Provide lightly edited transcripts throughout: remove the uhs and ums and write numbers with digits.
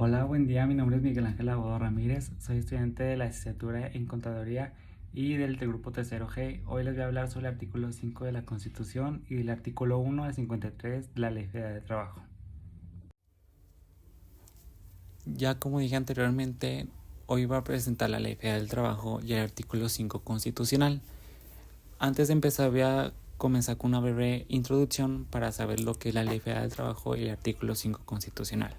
Hola, buen día. Mi nombre es Miguel Ángel Abado Ramírez. Soy estudiante de la licenciatura en Contaduría y del grupo tercero G. Hoy les voy a hablar sobre el artículo 5 de la Constitución y el artículo 1 al 53 de la Ley Federal de Trabajo. Ya como dije anteriormente, hoy voy a presentar la Ley Federal del Trabajo y el artículo 5 constitucional. Antes de empezar voy a comenzar con una breve introducción para saber lo que es la Ley Federal del Trabajo y el artículo 5 constitucional.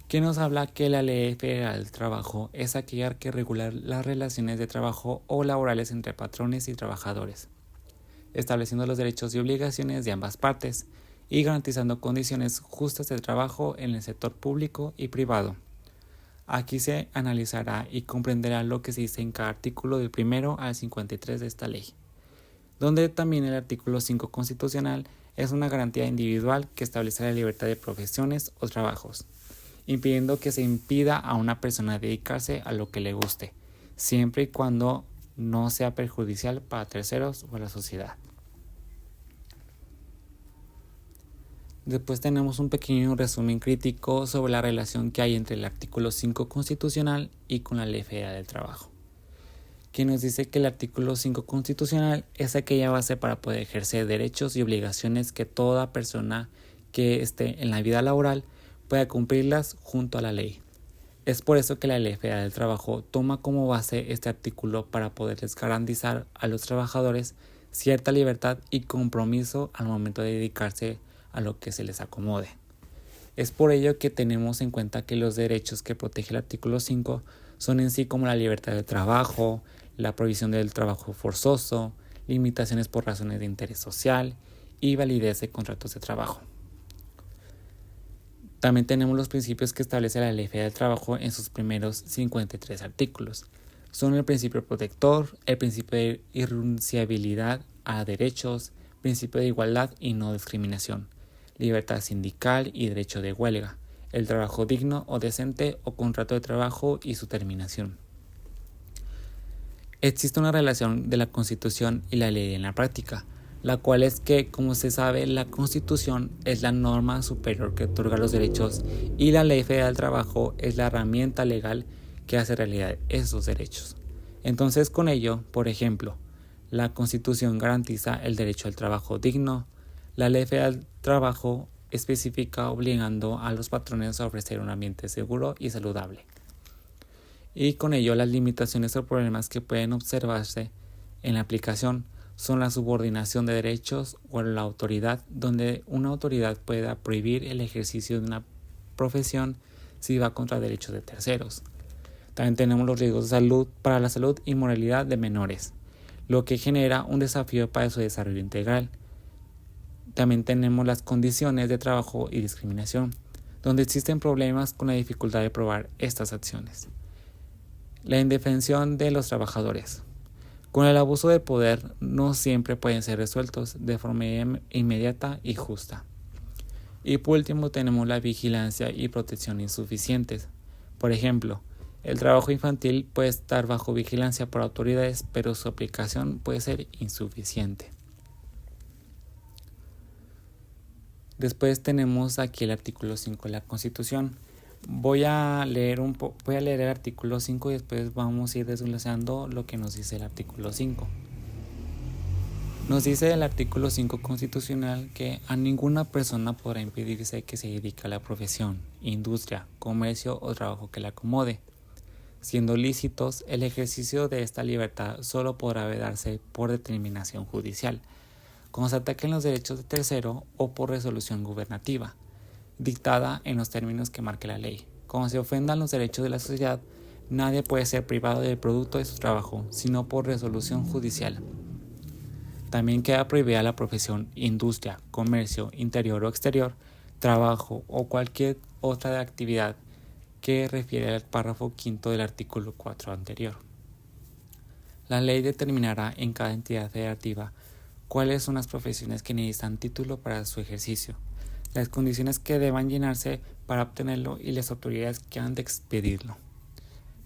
Que nos habla que la Ley Federal del Trabajo es aquella que regula las relaciones de trabajo o laborales entre patrones y trabajadores, estableciendo los derechos y obligaciones de ambas partes y garantizando condiciones justas de trabajo en el sector público y privado. Aquí se analizará y comprenderá lo que se dice en cada artículo del 1 al 53 de esta ley, donde también el artículo 5 constitucional es una garantía individual que establece la libertad de profesiones o trabajos, impidiendo que se impida a una persona dedicarse a lo que le guste, siempre y cuando no sea perjudicial para terceros o la sociedad. Después tenemos un pequeño resumen crítico sobre la relación que hay entre el artículo 5 constitucional y con la Ley Federal del Trabajo, que nos dice que el artículo 5 constitucional es aquella base para poder ejercer derechos y obligaciones que toda persona que esté en la vida laboral pueda cumplirlas junto a la ley. Es por eso que la Ley Federal del Trabajo toma como base este artículo para poderles garantizar a los trabajadores cierta libertad y compromiso al momento de dedicarse a lo que se les acomode. Es por ello que tenemos en cuenta que los derechos que protege el artículo 5 son en sí como la libertad de trabajo, la prohibición del trabajo forzoso, limitaciones por razones de interés social y validez de contratos de trabajo. También tenemos los principios que establece la Ley Federal del Trabajo en sus primeros 53 artículos. Son el principio protector, el principio de irrenunciabilidad a derechos, principio de igualdad y no discriminación, libertad sindical y derecho de huelga, el trabajo digno o decente o contrato de trabajo y su terminación. Existe una relación de la Constitución y la ley en la práctica, la cual es que, como se sabe, la Constitución es la norma superior que otorga los derechos y la Ley Federal del Trabajo es la herramienta legal que hace realidad esos derechos. Entonces, con ello, por ejemplo, la Constitución garantiza el derecho al trabajo digno, la Ley Federal del Trabajo especifica obligando a los patrones a ofrecer un ambiente seguro y saludable. Y con ello las limitaciones o problemas que pueden observarse en la aplicación son la subordinación de derechos o la autoridad, donde una autoridad pueda prohibir el ejercicio de una profesión si va contra derechos de terceros. También tenemos los riesgos de salud para la salud y moralidad de menores, lo que genera un desafío para su desarrollo integral. También tenemos las condiciones de trabajo y discriminación, donde existen problemas con la dificultad de probar estas acciones. La indefensión de los trabajadores. Con el abuso de poder no siempre pueden ser resueltos de forma inmediata y justa. Y por último tenemos la vigilancia y protección insuficientes. Por ejemplo, el trabajo infantil puede estar bajo vigilancia por autoridades, pero su aplicación puede ser insuficiente. Después tenemos aquí el artículo 5 de la Constitución. Voy a leer el artículo 5 y después vamos a ir desglosando lo que nos dice el artículo 5. Nos dice el artículo 5 constitucional que a ninguna persona podrá impedirse que se dedique a la profesión, industria, comercio o trabajo que le acomode. Siendo lícitos, el ejercicio de esta libertad solo podrá darse por determinación judicial, cuando se ataquen los derechos de tercero o por resolución gubernativa, dictada en los términos que marque la ley. Cuando se ofendan los derechos de la sociedad, nadie puede ser privado del producto de su trabajo, sino por resolución judicial. También queda prohibida la profesión, industria, comercio, interior o exterior, trabajo o cualquier otra actividad que refiere al párrafo quinto del artículo 4 anterior. La ley determinará en cada entidad federativa cuáles son las profesiones que necesitan título para su ejercicio, las condiciones que deban llenarse para obtenerlo y las autoridades que han de expedirlo.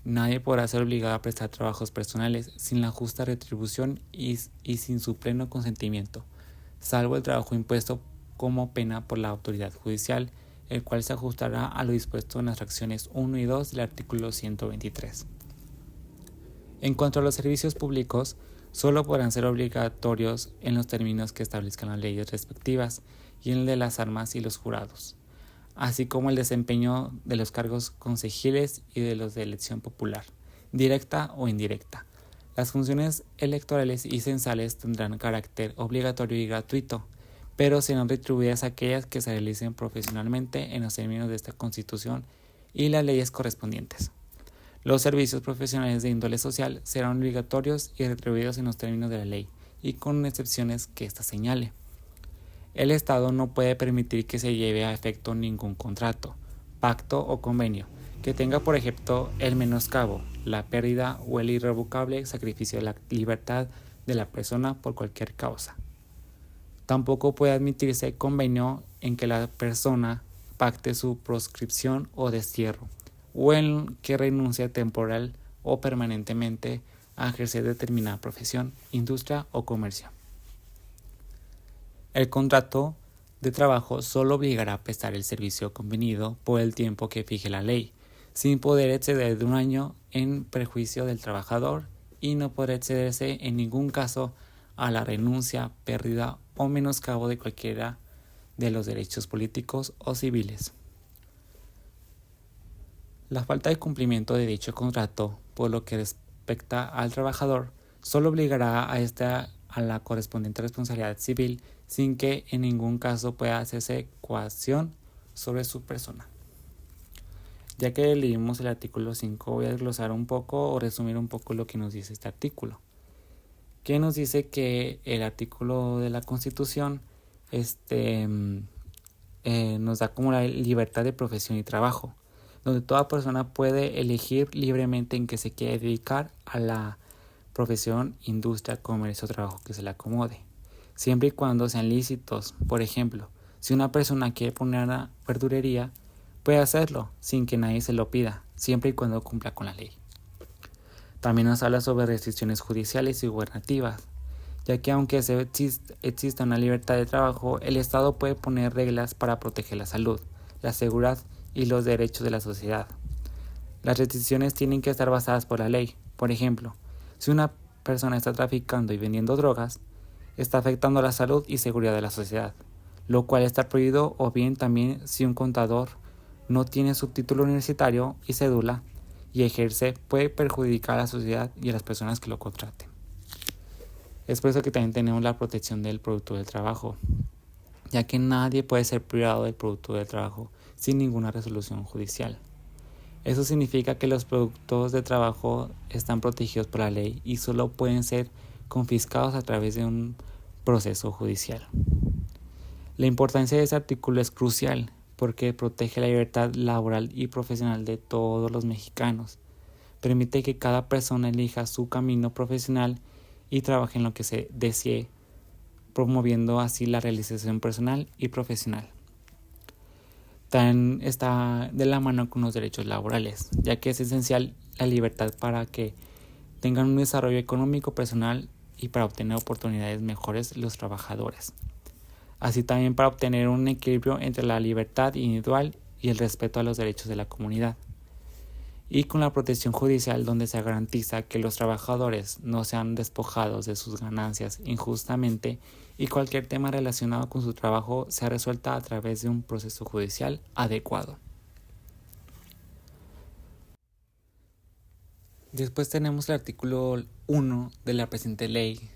Nadie podrá ser obligado a prestar trabajos personales sin la justa retribución y sin su pleno consentimiento, salvo el trabajo impuesto como pena por la autoridad judicial el cual se ajustará a lo dispuesto en las fracciones 1 y 2 del artículo 123. En cuanto a los servicios públicos, solo podrán ser obligatorios en los términos que establezcan las leyes respectivas y en el de las armas y los jurados, así como el desempeño de los cargos concejiles y de los de elección popular, directa o indirecta. Las funciones electorales y censales tendrán carácter obligatorio y gratuito, pero serán retribuidas aquellas que se realicen profesionalmente en los términos de esta Constitución y las leyes correspondientes. Los servicios profesionales de índole social serán obligatorios y retribuidos en los términos de la ley y con excepciones que ésta señale. El Estado no puede permitir que se lleve a efecto ningún contrato, pacto o convenio que tenga por ejemplo el menoscabo, la pérdida o el irrevocable sacrificio de la libertad de la persona por cualquier causa. Tampoco puede admitirse convenio en que la persona pacte su proscripción o destierro, o en que renuncie temporal o permanentemente a ejercer determinada profesión, industria o comercio. El contrato de trabajo solo obligará a prestar el servicio convenido por el tiempo que fije la ley, sin poder exceder de un año en perjuicio del trabajador y no podrá excederse en ningún caso a la renuncia, pérdida o menoscabo de cualquiera de los derechos políticos o civiles. La falta de cumplimiento de dicho contrato, por lo que respecta al trabajador, solo obligará a ésta a la correspondiente responsabilidad civil sin que en ningún caso pueda hacerse coacción sobre su persona. Ya que leímos el artículo 5, voy a desglosar un poco o resumir un poco lo que nos dice este artículo. Que nos dice que el artículo de la Constitución nos da como la libertad de profesión y trabajo, donde toda persona puede elegir libremente en qué se quiere dedicar a la profesión, industria, comercio o trabajo que se le acomode, siempre y cuando sean lícitos. Por ejemplo, si una persona quiere poner una verdurería, puede hacerlo sin que nadie se lo pida, siempre y cuando cumpla con la ley. También nos habla sobre restricciones judiciales y gubernativas, ya que aunque exista una libertad de trabajo, el Estado puede poner reglas para proteger la salud, la seguridad y los derechos de la sociedad. Las restricciones tienen que estar basadas por la ley. Por ejemplo, si una persona está traficando y vendiendo drogas, está afectando la salud y seguridad de la sociedad, lo cual está prohibido, o bien también si un contador no tiene su título universitario y cédula y ejerce, puede perjudicar a la sociedad y a las personas que lo contraten. Es por eso que también tenemos la protección del producto del trabajo, ya que nadie puede ser privado del producto del trabajo sin ninguna resolución judicial. Eso significa que los productos de trabajo están protegidos por la ley y solo pueden ser confiscados a través de un proceso judicial. La importancia de este artículo es crucial porque protege la libertad laboral y profesional de todos los mexicanos. Permite que cada persona elija su camino profesional y trabaje en lo que se desee, promoviendo así la realización personal y profesional. También está de la mano con los derechos laborales, ya que es esencial la libertad para que tengan un desarrollo económico personal y para obtener oportunidades mejores los trabajadores. Así también para obtener un equilibrio entre la libertad individual y el respeto a los derechos de la comunidad. Y con la protección judicial, donde se garantiza que los trabajadores no sean despojados de sus ganancias injustamente y cualquier tema relacionado con su trabajo sea resuelta a través de un proceso judicial adecuado. Después tenemos el artículo 1 de la presente ley,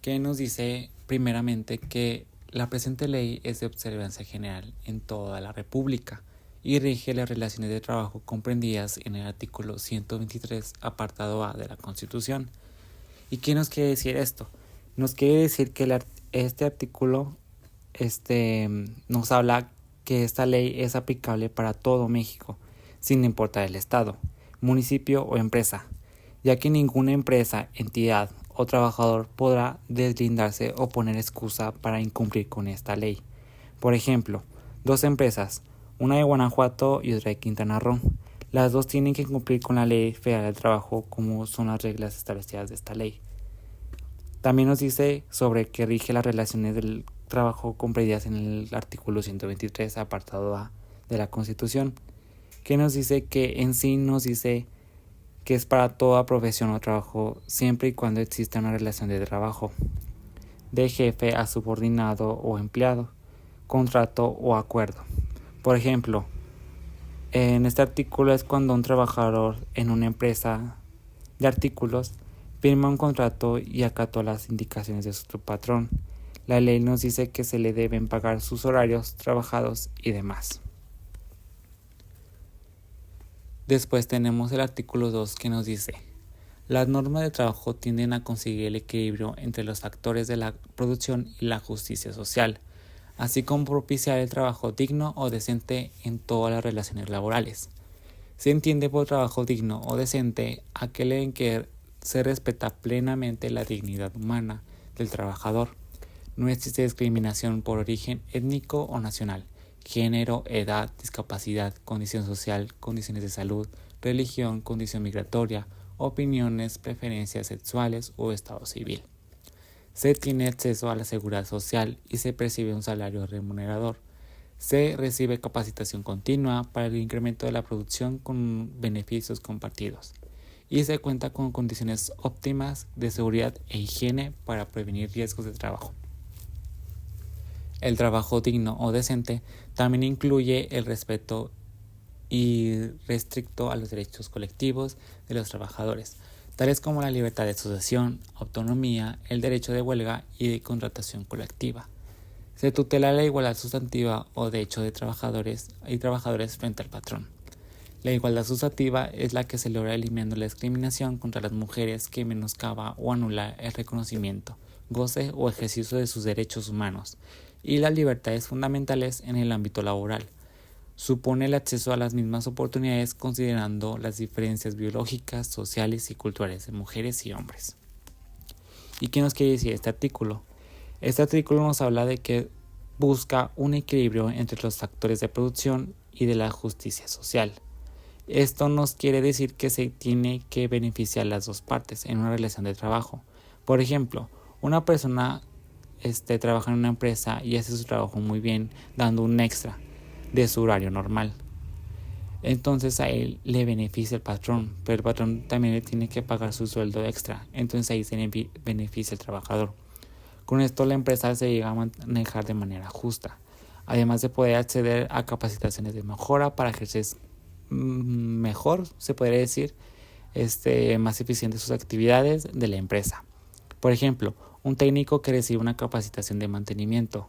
que nos dice primeramente que la presente ley es de observancia general en toda la República y rige las relaciones de trabajo comprendidas en el artículo 123, apartado A de la Constitución. ¿Y qué nos quiere decir esto? Nos quiere decir que este artículo nos habla que esta ley es aplicable para todo México, sin importar el estado, municipio o empresa, ya que ninguna empresa, entidad o trabajador podrá deslindarse o poner excusa para incumplir con esta ley. Por ejemplo, dos empresas, una de Guanajuato y otra de Quintana Roo. Las dos tienen que cumplir con la Ley Federal del Trabajo, como son las reglas establecidas de esta ley. También nos dice sobre que rige las relaciones del trabajo comprendidas en el artículo 123, apartado A, de la Constitución, que nos dice que en sí nos dice que es para toda profesión o trabajo siempre y cuando exista una relación de trabajo, de jefe a subordinado o empleado, contrato o acuerdo. Por ejemplo, en este artículo es cuando un trabajador en una empresa de artículos firma un contrato y acató las indicaciones de su patrón. La ley nos dice que se le deben pagar sus horarios trabajados y demás. Después tenemos el artículo 2 que nos dice: las normas de trabajo tienden a conseguir el equilibrio entre los factores de la producción y la justicia social, así como propiciar el trabajo digno o decente en todas las relaciones laborales. Se entiende por trabajo digno o decente aquel en que se respeta plenamente la dignidad humana del trabajador. No existe discriminación por origen étnico o nacional, género, edad, discapacidad, condición social, condiciones de salud, religión, condición migratoria, opiniones, preferencias sexuales o estado civil. Se tiene acceso a la seguridad social y se percibe un salario remunerador. Se recibe capacitación continua para el incremento de la producción con beneficios compartidos. Y se cuenta con condiciones óptimas de seguridad e higiene para prevenir riesgos de trabajo. El trabajo digno o decente también incluye el respeto irrestricto a los derechos colectivos de los trabajadores, tales como la libertad de asociación, autonomía, el derecho de huelga y de contratación colectiva. Se tutela la igualdad sustantiva o de hecho de trabajadores y trabajadores frente al patrón. La igualdad sustantiva es la que se logra eliminando la discriminación contra las mujeres que menoscaba o anula el reconocimiento, goce o ejercicio de sus derechos humanos y las libertades fundamentales en el ámbito laboral. Supone el acceso a las mismas oportunidades considerando las diferencias biológicas, sociales y culturales de mujeres y hombres. ¿Y qué nos quiere decir este artículo? Este artículo nos habla de que busca un equilibrio entre los factores de producción y de la justicia social. Esto nos quiere decir que se tiene que beneficiar las dos partes en una relación de trabajo. Por ejemplo, una persona trabaja en una empresa y hace su trabajo muy bien, dando un extra de su horario normal. Entonces a él le beneficia el patrón, pero el patrón también le tiene que pagar su sueldo extra. Entonces ahí se beneficia el trabajador. Con esto la empresa se llega a manejar de manera justa, además de poder acceder a capacitaciones de mejora para ejercer mejor, se podría decir, más eficiente sus actividades de la empresa. Por ejemplo, un técnico que recibe una capacitación de mantenimiento.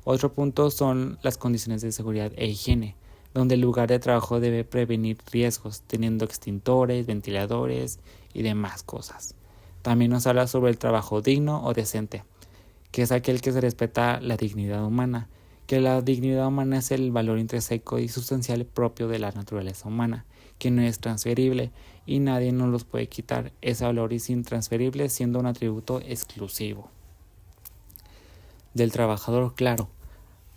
Otro punto son las condiciones de seguridad e higiene, donde el lugar de trabajo debe prevenir riesgos, teniendo extintores, ventiladores y demás cosas. También nos habla sobre el trabajo digno o decente, que es aquel que se respeta la dignidad humana, que la dignidad humana es el valor intrínseco y sustancial propio de la naturaleza humana, que no es transferible y nadie nos los puede quitar. Ese valor es intransferible, siendo un atributo exclusivo del trabajador, claro.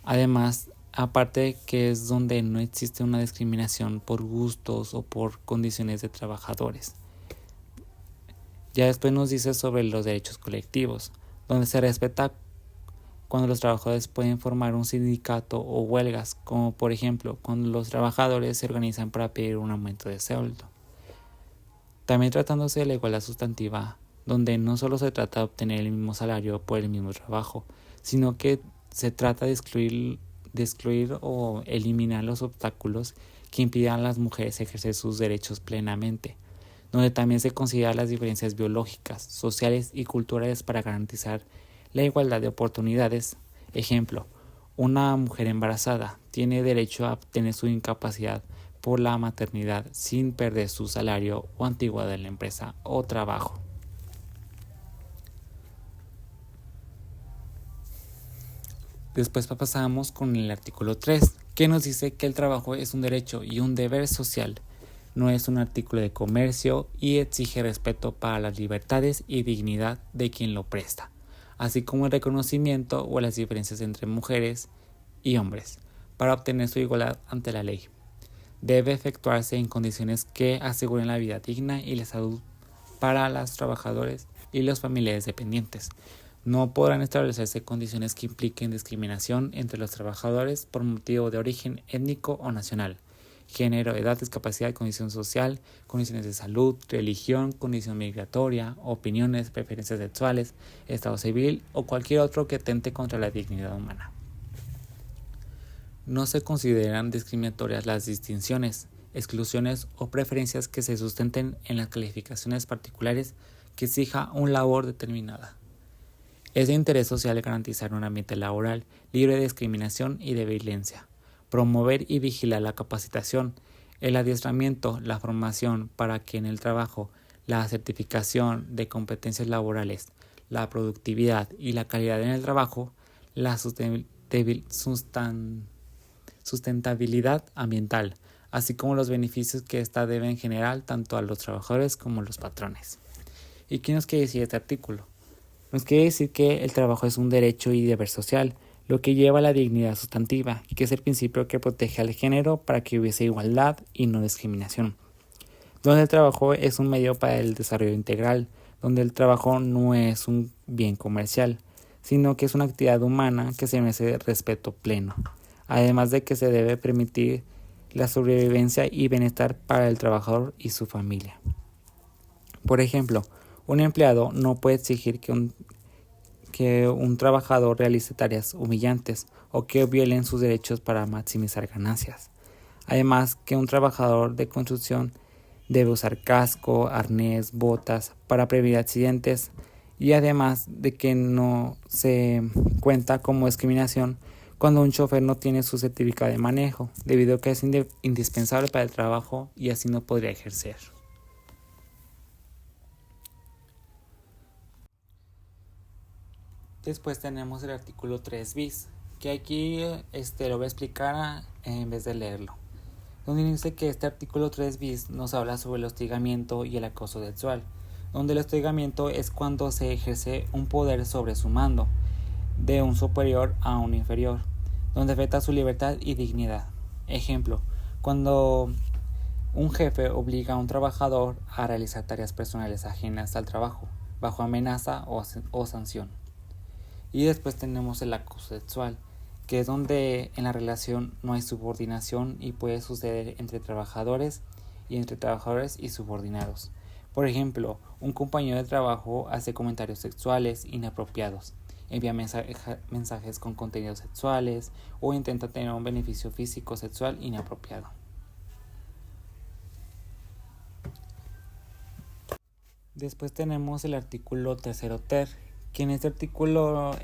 Además, aparte que es donde no existe una discriminación por gustos o por condiciones de trabajadores. Ya después nos dice sobre los derechos colectivos, donde se respeta cuando los trabajadores pueden formar un sindicato o huelgas, como por ejemplo cuando los trabajadores se organizan para pedir un aumento de sueldo. También tratándose de la igualdad sustantiva, donde no solo se trata de obtener el mismo salario por el mismo trabajo, sino que se trata de excluir o eliminar los obstáculos que impidan a las mujeres ejercer sus derechos plenamente, donde también se consideran las diferencias biológicas, sociales y culturales para garantizar la igualdad de oportunidades. Ejemplo, una mujer embarazada tiene derecho a obtener su incapacidad por la maternidad sin perder su salario o antigüedad en la empresa o trabajo. Después pasamos con el artículo 3, que nos dice que el trabajo es un derecho y un deber social. No es un artículo de comercio y exige respeto para las libertades y dignidad de quien lo presta, así como el reconocimiento o las diferencias entre mujeres y hombres, para obtener su igualdad ante la ley. Debe efectuarse en condiciones que aseguren la vida digna y la salud para los trabajadores y los familiares dependientes. No podrán establecerse condiciones que impliquen discriminación entre los trabajadores por motivo de origen étnico o nacional, género, edad, discapacidad, condición social, condiciones de salud, religión, condición migratoria, opiniones, preferencias sexuales, estado civil o cualquier otro que atente contra la dignidad humana. No se consideran discriminatorias las distinciones, exclusiones o preferencias que se sustenten en las calificaciones particulares que exija una labor determinada. Es de interés social garantizar un ambiente laboral libre de discriminación y de violencia, promover y vigilar la capacitación, el adiestramiento, la formación para que en el trabajo la certificación de competencias laborales, la productividad y la calidad en el trabajo, la sustentabilidad ambiental, así como los beneficios que ésta deben generar tanto a los trabajadores como a los patrones. ¿Y qué nos quiere decir este artículo? Nos quiere decir que el trabajo es un derecho y deber social, lo que lleva a la dignidad sustantiva, que es el principio que protege al género para que hubiese igualdad y no discriminación. Donde el trabajo es un medio para el desarrollo integral, donde el trabajo no es un bien comercial, sino que es una actividad humana que se merece respeto pleno. Además de que se debe permitir la sobrevivencia y bienestar para el trabajador y su familia. Por ejemplo, un empleado no puede exigir que un trabajador realice tareas humillantes o que violen sus derechos para maximizar ganancias. Además, que un trabajador de construcción debe usar casco, arnés, botas para prevenir accidentes y además de que no se cuenta como discriminación cuando un chofer no tiene su certificado de manejo, debido a que es indispensable para el trabajo y así no podría ejercer. Después tenemos el artículo 3 bis, que aquí lo voy a explicar en vez de leerlo. Donde dice que este artículo 3 bis nos habla sobre el hostigamiento y el acoso sexual, donde el hostigamiento es cuando se ejerce un poder sobre su mando, de un superior a un inferior, donde afecta su libertad y dignidad. Ejemplo, cuando un jefe obliga a un trabajador a realizar tareas personales ajenas al trabajo, bajo amenaza o sanción. Y después tenemos el acoso sexual, que es donde en la relación no hay subordinación y puede suceder entre trabajadores y subordinados. Por ejemplo, un compañero de trabajo hace comentarios sexuales inapropiados, envía mensajes con contenidos sexuales o intenta tener un beneficio físico sexual inapropiado. Después tenemos el artículo 3 ter, que en este artículo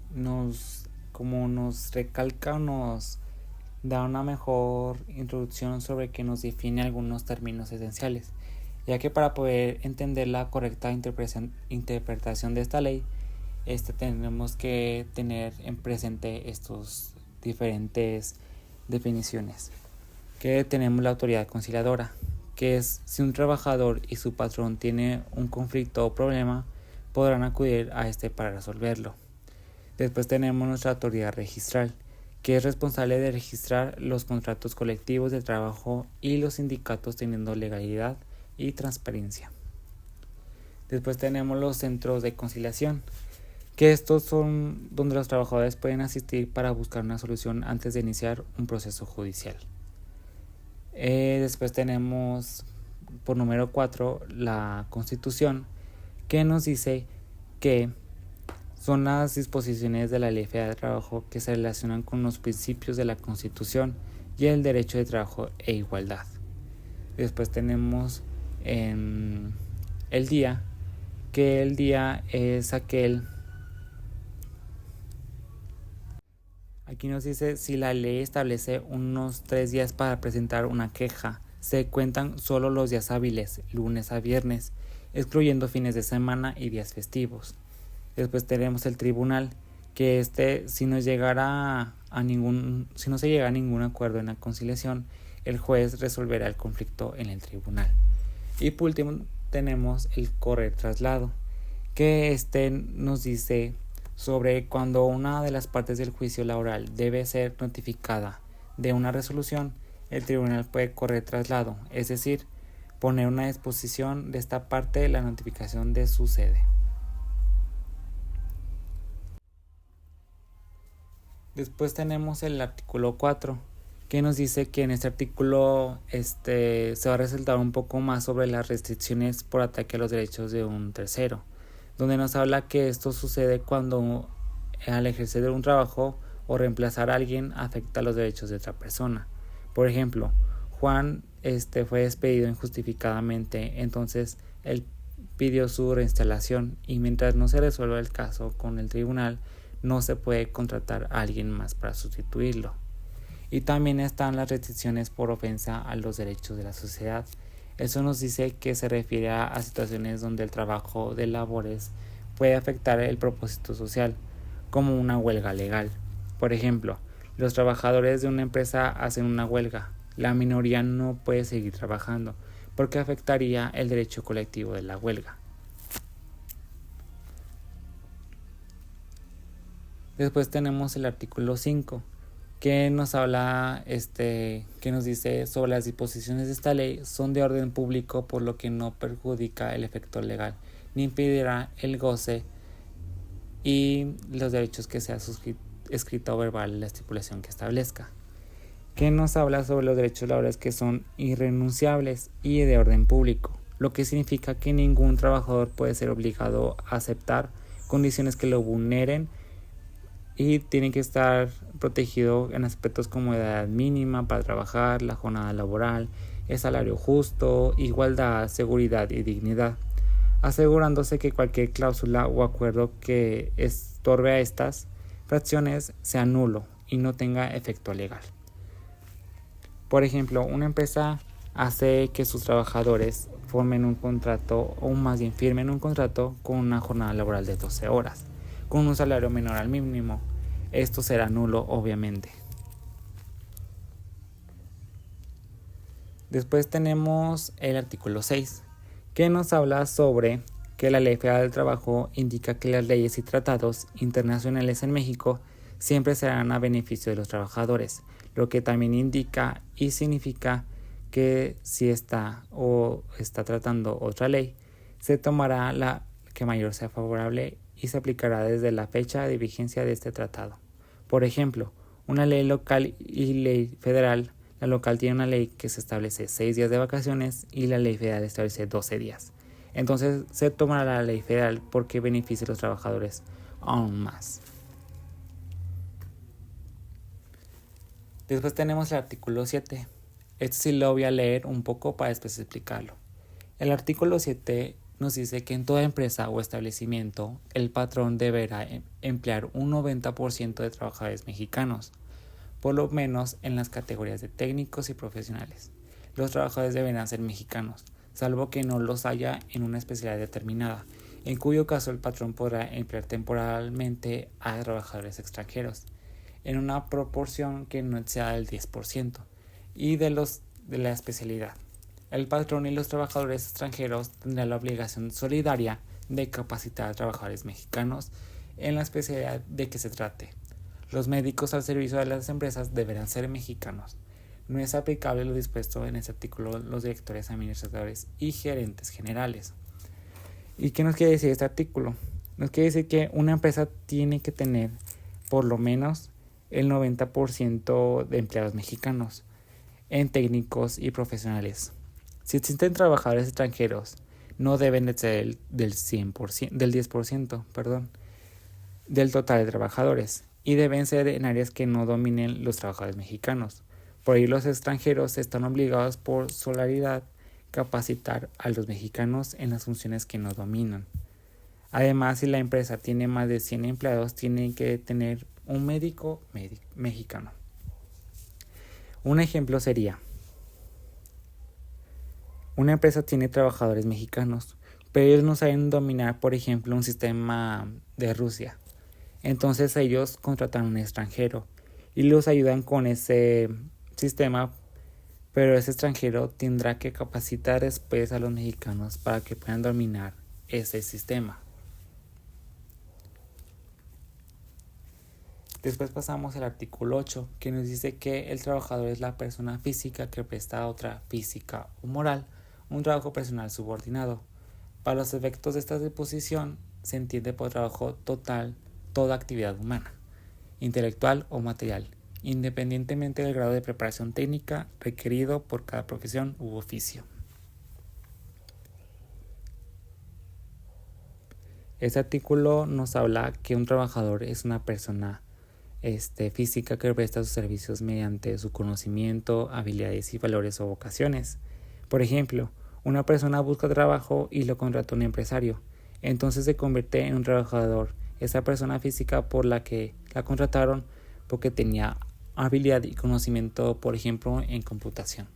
nos recalca o nos da una mejor introducción sobre que nos define algunos términos esenciales, ya que para poder entender la correcta interpretación de esta ley, tenemos que tener en presente estos diferentes definiciones. Que tenemos la autoridad conciliadora, que es si un trabajador y su patrón tienen un conflicto o problema, podrán acudir a para resolverlo. Después tenemos nuestra autoridad registral, que es responsable de registrar los contratos colectivos de trabajo y los sindicatos teniendo legalidad y transparencia. Después tenemos los centros de conciliación, que estos son donde los trabajadores pueden asistir para buscar una solución antes de iniciar un proceso judicial. Después tenemos por número 4 la Constitución, que nos dice que son las disposiciones de la Ley Federal del Trabajo que se relacionan con los principios de la Constitución y el derecho de trabajo e igualdad. Después tenemos el día, que el día es aquel. Aquí nos dice si la ley establece unos 3 días para presentar una queja, se cuentan solo los días hábiles, lunes a viernes, excluyendo fines de semana y días festivos. Después tenemos el tribunal, que si no se llega a ningún acuerdo en la conciliación, el juez resolverá el conflicto en el tribunal. Y por último tenemos el correr traslado, que nos dice sobre cuando una de las partes del juicio laboral debe ser notificada de una resolución, el tribunal puede correr traslado, es decir, poner una disposición de esta parte la notificación de su sede. Después tenemos el artículo 4, que nos dice que en este artículo se va a resaltar un poco más sobre las restricciones por ataque a los derechos de un tercero, donde nos habla que esto sucede cuando al ejercer un trabajo o reemplazar a alguien afecta los derechos de otra persona. Por ejemplo, Juan fue despedido injustificadamente, entonces él pidió su reinstalación y mientras no se resuelva el caso con el tribunal, no se puede contratar a alguien más para sustituirlo. Y también están las restricciones por ofensa a los derechos de la sociedad. Eso nos dice que se refiere a situaciones donde el trabajo de labores puede afectar el propósito social, como una huelga legal. Por ejemplo, los trabajadores de una empresa hacen una huelga. La minoría no puede seguir trabajando porque afectaría el derecho colectivo de la huelga. Después tenemos el artículo 5, que nos habla, que nos dice sobre las disposiciones de esta ley son de orden público, por lo que no perjudica el efecto legal, ni impedirá el goce y los derechos que sea escrito o verbal la estipulación que establezca. Que nos habla sobre los derechos laborales que son irrenunciables y de orden público, lo que significa que ningún trabajador puede ser obligado a aceptar condiciones que lo vulneren y tiene que estar protegido en aspectos como edad mínima para trabajar, la jornada laboral, el salario justo, igualdad, seguridad y dignidad, asegurándose que cualquier cláusula o acuerdo que estorbe a estas fracciones sea nulo y no tenga efecto legal. Por ejemplo, una empresa hace que sus trabajadores formen un contrato o más bien firmen un contrato con una jornada laboral de 12 horas, con un salario menor al mínimo. Esto será nulo, obviamente. Después tenemos el artículo 6, que nos habla sobre que la Ley Federal del Trabajo indica que las leyes y tratados internacionales en México siempre serán a beneficio de los trabajadores, lo que también indica y significa que si está tratando otra ley, se tomará la que mayor sea favorable y se aplicará desde la fecha de vigencia de este tratado. Por ejemplo, una ley local y ley federal. La local tiene una ley que se establece 6 días de vacaciones y la ley federal establece 12 días. Entonces se tomará la ley federal porque beneficia a los trabajadores aún más. Después tenemos el artículo 7. Este sí lo voy a leer un poco para después explicarlo. El artículo 7 nos dice que en toda empresa o establecimiento el patrón deberá emplear un 90% de trabajadores mexicanos, por lo menos en las categorías de técnicos y profesionales. Los trabajadores deberán ser mexicanos, salvo que no los haya en una especialidad determinada, en cuyo caso el patrón podrá emplear temporalmente a trabajadores extranjeros, en una proporción que no exceda del 10%, y de la especialidad. El patrón y los trabajadores extranjeros tendrán la obligación solidaria de capacitar a trabajadores mexicanos en la especialidad de que se trate. Los médicos al servicio de las empresas deberán ser mexicanos. No es aplicable lo dispuesto en este artículo los directores administradores y gerentes generales. ¿Y qué nos quiere decir este artículo? Nos quiere decir que una empresa tiene que tener por lo menos el 90% de empleados mexicanos en técnicos y profesionales. Si existen trabajadores extranjeros, no deben de ser del 10%, del total de trabajadores, y deben ser en áreas que no dominen los trabajadores mexicanos. Por ello, los extranjeros están obligados por solidaridad capacitar a los mexicanos en las funciones que no dominan. Además, si la empresa tiene más de 100 empleados, tiene que tener un médico mexicano. Un ejemplo sería: una empresa tiene trabajadores mexicanos, pero ellos no saben dominar, por ejemplo, un sistema de Rusia. Entonces ellos contratan a un extranjero y los ayudan con ese sistema, pero ese extranjero tendrá que capacitar después a los mexicanos para que puedan dominar ese sistema. Después pasamos al artículo 8, que nos dice que el trabajador es la persona física que presta a otra física o moral un trabajo personal subordinado. Para los efectos de esta disposición se entiende por trabajo total toda actividad humana. intelectual o material, independientemente del grado de preparación técnica requerido por cada profesión u oficio. Este artículo nos habla que un trabajador es una persona física que presta sus servicios mediante su conocimiento, habilidades y valores o vocaciones. Por ejemplo, una persona busca trabajo y lo contrata un empresario, entonces se convierte en un trabajador. Esa persona física por la que la contrataron porque tenía habilidad y conocimiento, por ejemplo, en computación.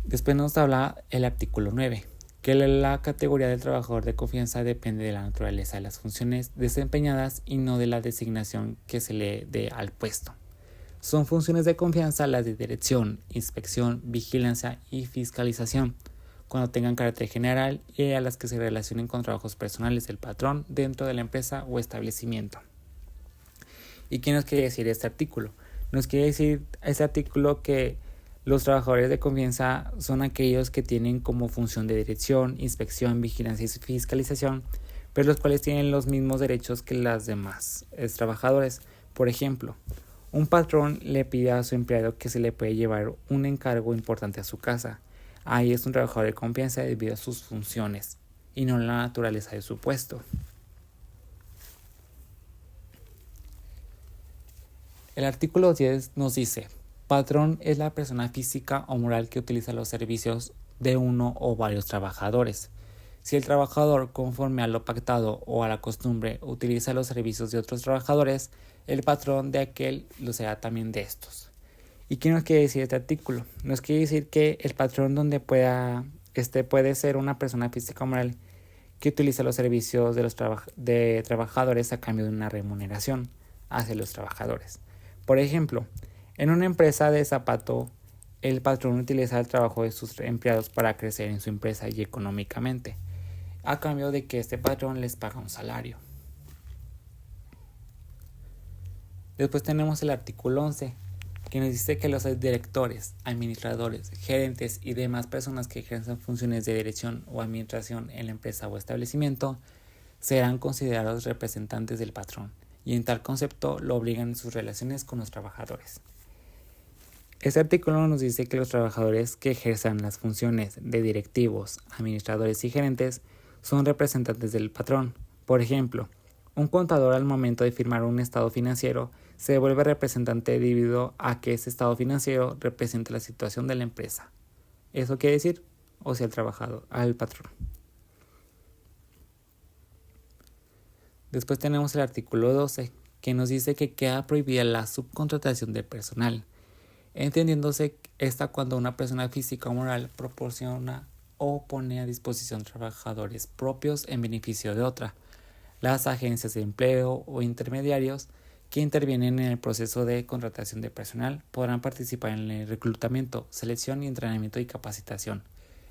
Después nos habla el artículo 9, que la categoría del trabajador de confianza depende de la naturaleza de las funciones desempeñadas y no de la designación que se le dé al puesto. Son funciones de confianza las de dirección, inspección, vigilancia y fiscalización, cuando tengan carácter general, y a las que se relacionen con trabajos personales del patrón dentro de la empresa o establecimiento. ¿Y qué nos quiere decir este artículo? Nos quiere decir este artículo que los trabajadores de confianza son aquellos que tienen como función de dirección, inspección, vigilancia y fiscalización, pero los cuales tienen los mismos derechos que los demás trabajadores. Por ejemplo, un patrón le pide a su empleado que se le puede llevar un encargo importante a su casa. Ahí es un trabajador de confianza debido a sus funciones y no la naturaleza de su puesto. El artículo 10 nos dice: patrón es la persona física o moral que utiliza los servicios de uno o varios trabajadores. Si el trabajador, conforme a lo pactado o a la costumbre, utiliza los servicios de otros trabajadores, el patrón de aquel lo será también de estos. ¿Y qué nos quiere decir este artículo? Nos quiere decir que el patrón puede ser una persona física o moral que utiliza los servicios de los trabajadores a cambio de una remuneración hacia los trabajadores. Por ejemplo, en una empresa de zapato, el patrón utiliza el trabajo de sus empleados para crecer en su empresa y económicamente, a cambio de que este patrón les paga un salario. Después tenemos el artículo 11, que nos dice que los directores, administradores, gerentes y demás personas que ejercen funciones de dirección o administración en la empresa o establecimiento serán considerados representantes del patrón, y en tal concepto lo obligan en sus relaciones con los trabajadores. Este artículo nos dice que los trabajadores que ejerzan las funciones de directivos, administradores y gerentes son representantes del patrón. Por ejemplo, un contador al momento de firmar un estado financiero se vuelve representante debido a que ese estado financiero representa la situación de la empresa. ¿Eso quiere decir? O sea, el trabajador, al patrón. Después tenemos el artículo 12, que nos dice que queda prohibida la subcontratación de personal, entendiéndose esta cuando una persona física o moral proporciona o pone a disposición trabajadores propios en beneficio de otra. Las agencias de empleo o intermediarios que intervienen en el proceso de contratación de personal podrán participar en el reclutamiento, selección y entrenamiento y capacitación,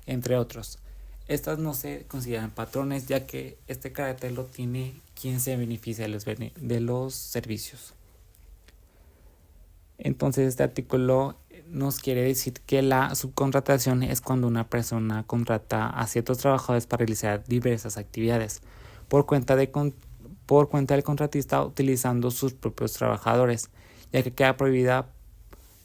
entre otros. Estas no se consideran patrones, ya que este carácter lo tiene quien se beneficia de los servicios. Entonces, este artículo nos quiere decir que la subcontratación es cuando una persona contrata a ciertos trabajadores para realizar diversas actividades por cuenta del contratista utilizando sus propios trabajadores, ya que queda prohibida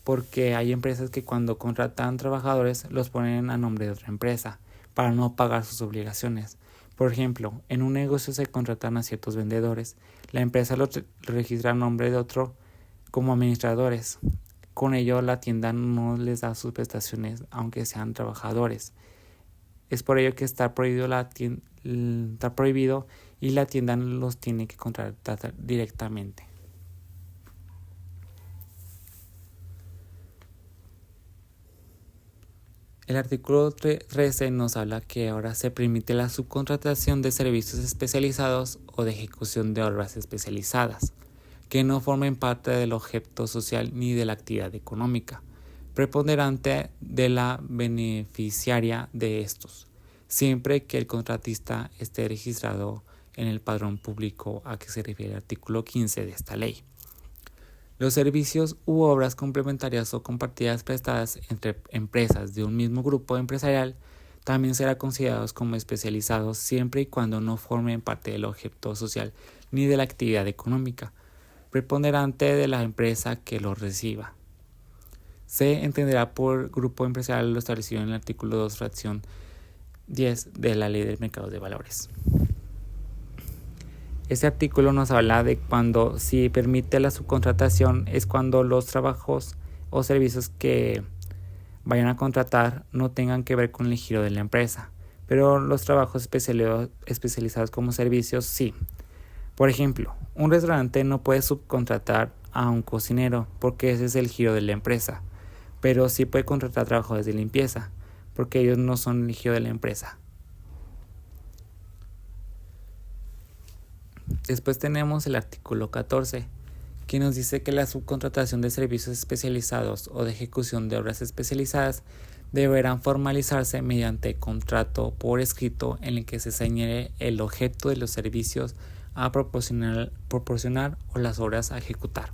porque hay empresas que cuando contratan trabajadores los ponen a nombre de otra empresa para no pagar sus obligaciones. Por ejemplo, en un negocio se contratan a ciertos vendedores, la empresa los registra a nombre de otro como administradores. Con ello la tienda no les da sus prestaciones aunque sean trabajadores. Es por ello que está prohibido y la tienda los tiene que contratar directamente. El artículo 13 nos habla que ahora se permite la subcontratación de servicios especializados o de ejecución de obras especializadas, que no formen parte del objeto social ni de la actividad económica preponderante de la beneficiaria de estos, siempre que el contratista esté registrado en el padrón público a que se refiere el artículo 15 de esta ley. Los servicios u obras complementarias o compartidas prestadas entre empresas de un mismo grupo empresarial también serán considerados como especializados siempre y cuando no formen parte del objeto social ni de la actividad económica preponderante de la empresa que los reciba. Se entenderá por grupo empresarial lo establecido en el artículo 2, fracción 10 de la Ley del Mercado de Valores. Este artículo nos habla de cuando si permite la subcontratación es cuando los trabajos o servicios que vayan a contratar no tengan que ver con el giro de la empresa, pero los trabajos especializados como servicios sí. Por ejemplo, un restaurante no puede subcontratar a un cocinero porque ese es el giro de la empresa, pero sí puede contratar trabajadores de limpieza porque ellos no son el giro de la empresa. Después tenemos el artículo 14, que nos dice que la subcontratación de servicios especializados o de ejecución de obras especializadas deberán formalizarse mediante contrato por escrito en el que se señale el objeto de los servicios a proporcionar o las obras a ejecutar,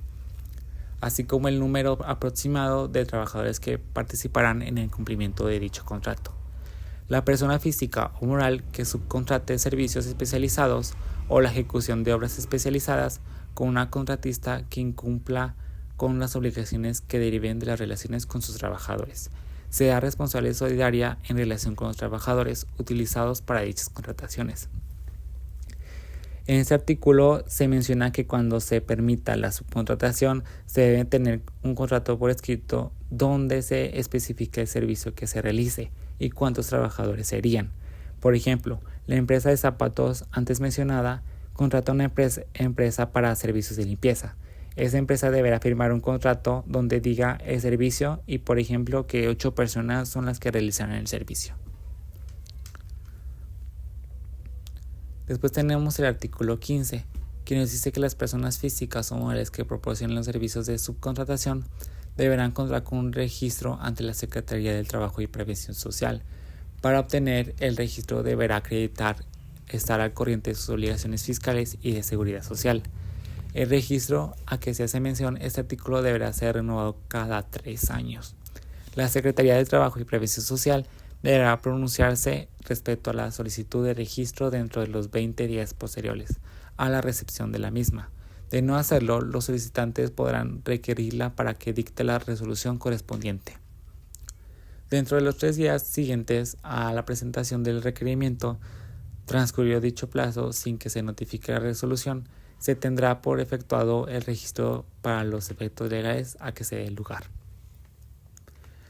así como el número aproximado de trabajadores que participarán en el cumplimiento de dicho contrato. La persona física o moral que subcontrate servicios especializados o la ejecución de obras especializadas con una contratista que incumpla con las obligaciones que deriven de las relaciones con sus trabajadores, sea responsable y solidaria en relación con los trabajadores utilizados para dichas contrataciones. En este artículo se menciona que cuando se permita la subcontratación se debe tener un contrato por escrito donde se especifique el servicio que se realice y cuántos trabajadores serían. Por ejemplo, la empresa de zapatos antes mencionada contrata a una empresa para servicios de limpieza. Esa empresa deberá firmar un contrato donde diga el servicio y, por ejemplo, que 8 personas son las que realizarán el servicio. Después tenemos el artículo 15, que nos dice que las personas físicas o morales que proporcionen los servicios de subcontratación deberán contar con un registro ante la Secretaría del Trabajo y Previsión Social. Para obtener el registro deberá acreditar estar al corriente de sus obligaciones fiscales y de seguridad social. El registro a que se hace mención este artículo deberá ser renovado cada 3 años. La Secretaría del Trabajo y Previsión Social deberá pronunciarse respecto a la solicitud de registro dentro de los 20 días posteriores a la recepción de la misma. De no hacerlo, los solicitantes podrán requerirla para que dicte la resolución correspondiente. Dentro de los 3 días siguientes a la presentación del requerimiento, transcurrió dicho plazo sin que se notifique la resolución, se tendrá por efectuado el registro para los efectos legales a que se dé lugar.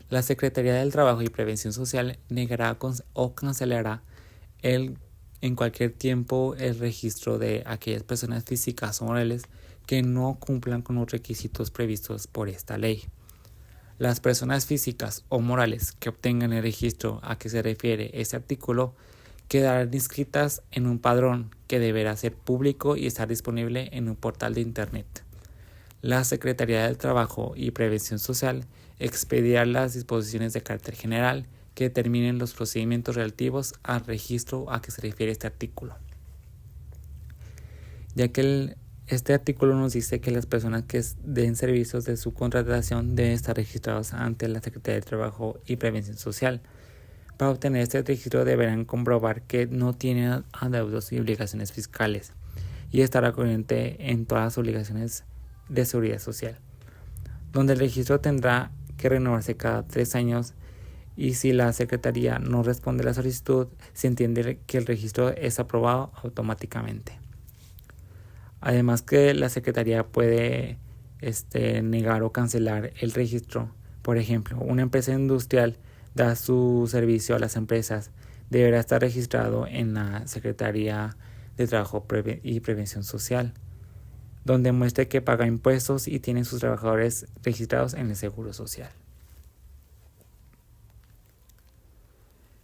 La Secretaría del Trabajo y Previsión Social negará o cancelará en cualquier tiempo el registro de aquellas personas físicas o morales que no cumplan con los requisitos previstos por esta ley. Las personas físicas o morales que obtengan el registro a que se refiere este artículo quedarán inscritas en un padrón que deberá ser público y estar disponible en un portal de Internet. La Secretaría del Trabajo y Previsión Social expedirá las disposiciones de carácter general que determinen los procedimientos relativos al registro a que se refiere este artículo. Ya que este artículo nos dice que las personas que den servicios de subcontratación deben estar registrados ante la Secretaría del Trabajo y Previsión Social. Para obtener este registro deberán comprobar que no tienen adeudos y obligaciones fiscales y estar al corriente en todas las obligaciones de seguridad social, donde el registro tendrá que renovarse cada 3 años y si la Secretaría no responde a la solicitud, se entiende que el registro es aprobado automáticamente. Además que la Secretaría puede negar o cancelar el registro. Por ejemplo, una empresa industrial da su servicio a las empresas, deberá estar registrado en la Secretaría de Trabajo y Previsión Social, donde muestre que paga impuestos y tiene sus trabajadores registrados en el Seguro Social.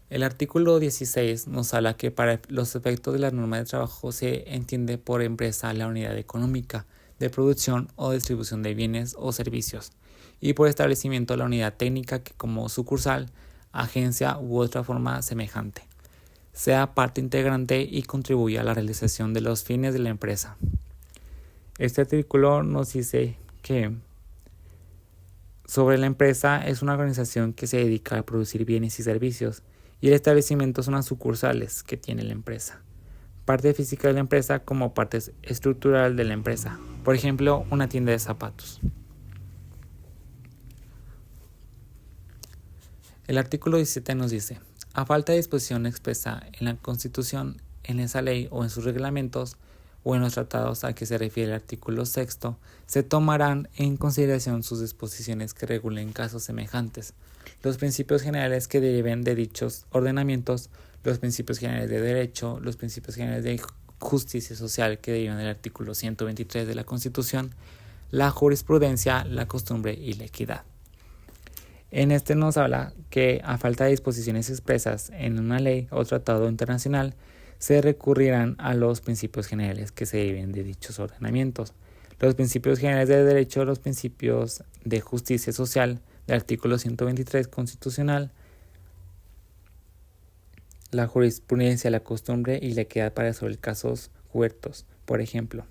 El artículo 16 nos habla que para los efectos de la norma de trabajo se entiende por empresa la unidad económica de producción o distribución de bienes o servicios y por establecimiento la unidad técnica que como sucursal, agencia u otra forma semejante sea parte integrante y contribuya a la realización de los fines de la empresa. Este artículo nos dice que sobre la empresa es una organización que se dedica a producir bienes y servicios y el establecimiento son las sucursales que tiene la empresa. Parte física de la empresa como parte estructural de la empresa. Por ejemplo, una tienda de zapatos. El artículo 17 nos dice: a falta de disposición expresa en la Constitución, en esa ley o en sus reglamentos o en los tratados a que se refiere el artículo 6, se tomarán en consideración sus disposiciones que regulen casos semejantes, los principios generales que deriven de dichos ordenamientos, los principios generales de derecho, los principios generales de justicia social que derivan del artículo 123 de la Constitución, la jurisprudencia, la costumbre y la equidad. En este nos habla que a falta de disposiciones expresas en una ley o tratado internacional, se recurrirán a los principios generales que se deriven de dichos ordenamientos, los principios generales de derecho, los principios de justicia social del artículo 123 constitucional, la jurisprudencia, la costumbre y la equidad para resolver casos huertos. Por ejemplo,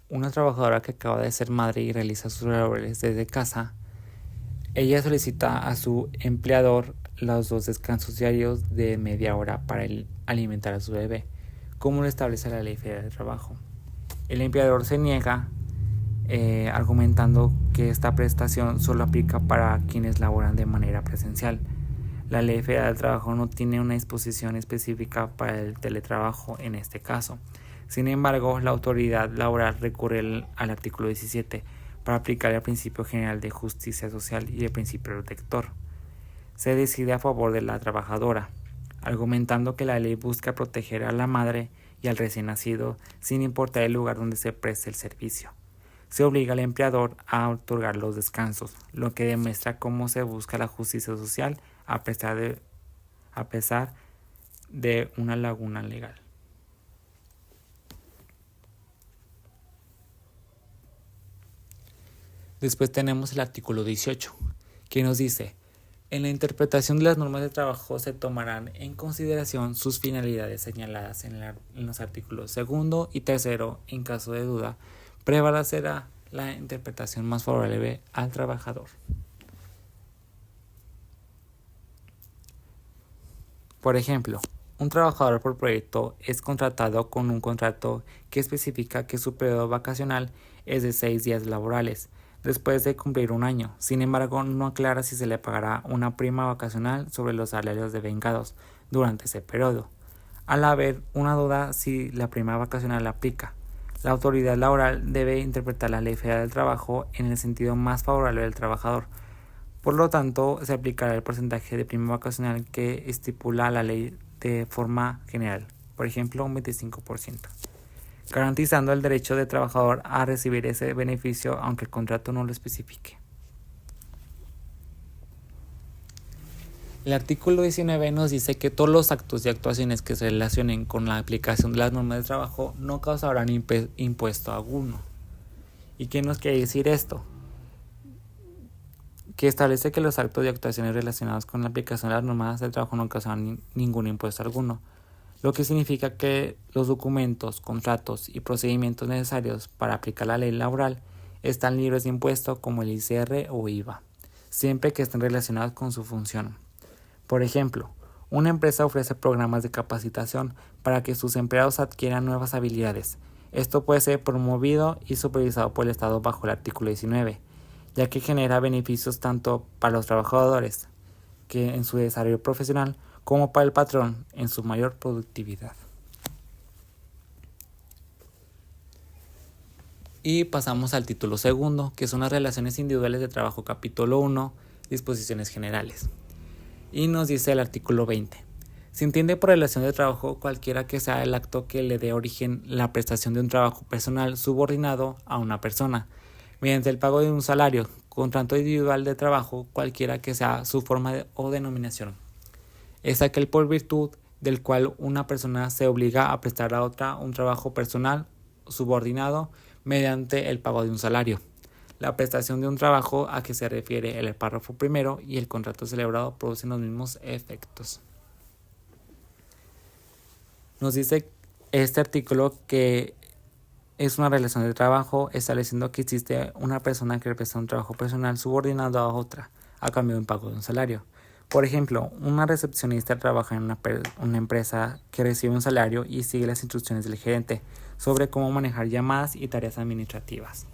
una trabajadora que acaba de ser madre y realiza sus labores desde casa, ella solicita a su empleador los 2 descansos diarios de media hora para alimentar a su bebé, como lo establece la Ley Federal de Trabajo. El empleador se niega, argumentando que esta prestación solo aplica para quienes laboran de manera presencial. La Ley Federal del Trabajo no tiene una disposición específica para el teletrabajo en este caso. Sin embargo, la autoridad laboral recurre al artículo 17 para aplicar el principio general de justicia social y el principio protector. Se decide a favor de la trabajadora, argumentando que la ley busca proteger a la madre y al recién nacido sin importar el lugar donde se preste el servicio. Se obliga al empleador a otorgar los descansos, lo que demuestra cómo se busca la justicia social a pesar de una laguna legal. Después tenemos el artículo 18, que nos dice: en la interpretación de las normas de trabajo se tomarán en consideración sus finalidades señaladas en los artículos 2 y 3. En caso de duda, prevalecerá la interpretación más favorable al trabajador. Por ejemplo, un trabajador por proyecto es contratado con un contrato que especifica que su periodo vacacional es de 6 días laborales, después de cumplir un año. Sin embargo, no aclara si se le pagará una prima vacacional sobre los salarios devengados durante ese periodo. Al haber una duda si la prima vacacional aplica, la autoridad laboral debe interpretar la Ley Federal del Trabajo en el sentido más favorable del trabajador. Por lo tanto, se aplicará el porcentaje de prima vacacional que estipula la ley de forma general, por ejemplo, un 25%. Garantizando el derecho del trabajador a recibir ese beneficio aunque el contrato no lo especifique. El artículo 19 nos dice que todos los actos y actuaciones que se relacionen con la aplicación de las normas de trabajo no causarán impuesto alguno. ¿Y qué nos quiere decir esto? Que establece que los actos y actuaciones relacionados con la aplicación de las normas de trabajo no causarán ningún impuesto alguno, lo que significa que los documentos, contratos y procedimientos necesarios para aplicar la ley laboral están libres de impuesto como el ICR o IVA, siempre que estén relacionados con su función. Por ejemplo, una empresa ofrece programas de capacitación para que sus empleados adquieran nuevas habilidades. Esto puede ser promovido y supervisado por el Estado bajo el artículo 19, ya que genera beneficios tanto para los trabajadores que en su desarrollo profesional como para el patrón en su mayor productividad. Y pasamos al título 2, que son las relaciones individuales de trabajo, capítulo 1, disposiciones generales. Y nos dice el artículo 20: se entiende por relación de trabajo cualquiera que sea el acto que le dé origen la prestación de un trabajo personal subordinado a una persona, mediante el pago de un salario, contrato individual de trabajo, cualquiera que sea su forma o denominación. Es aquel por virtud del cual una persona se obliga a prestar a otra un trabajo personal subordinado mediante el pago de un salario. La prestación de un trabajo a que se refiere el párrafo primero y el contrato celebrado producen los mismos efectos. Nos dice este artículo que es una relación de trabajo estableciendo que existe una persona que representa un trabajo personal subordinado a otra, a cambio de un pago de un salario. Por ejemplo, una recepcionista trabaja en una empresa que recibe un salario y sigue las instrucciones del gerente sobre cómo manejar llamadas y tareas administrativas.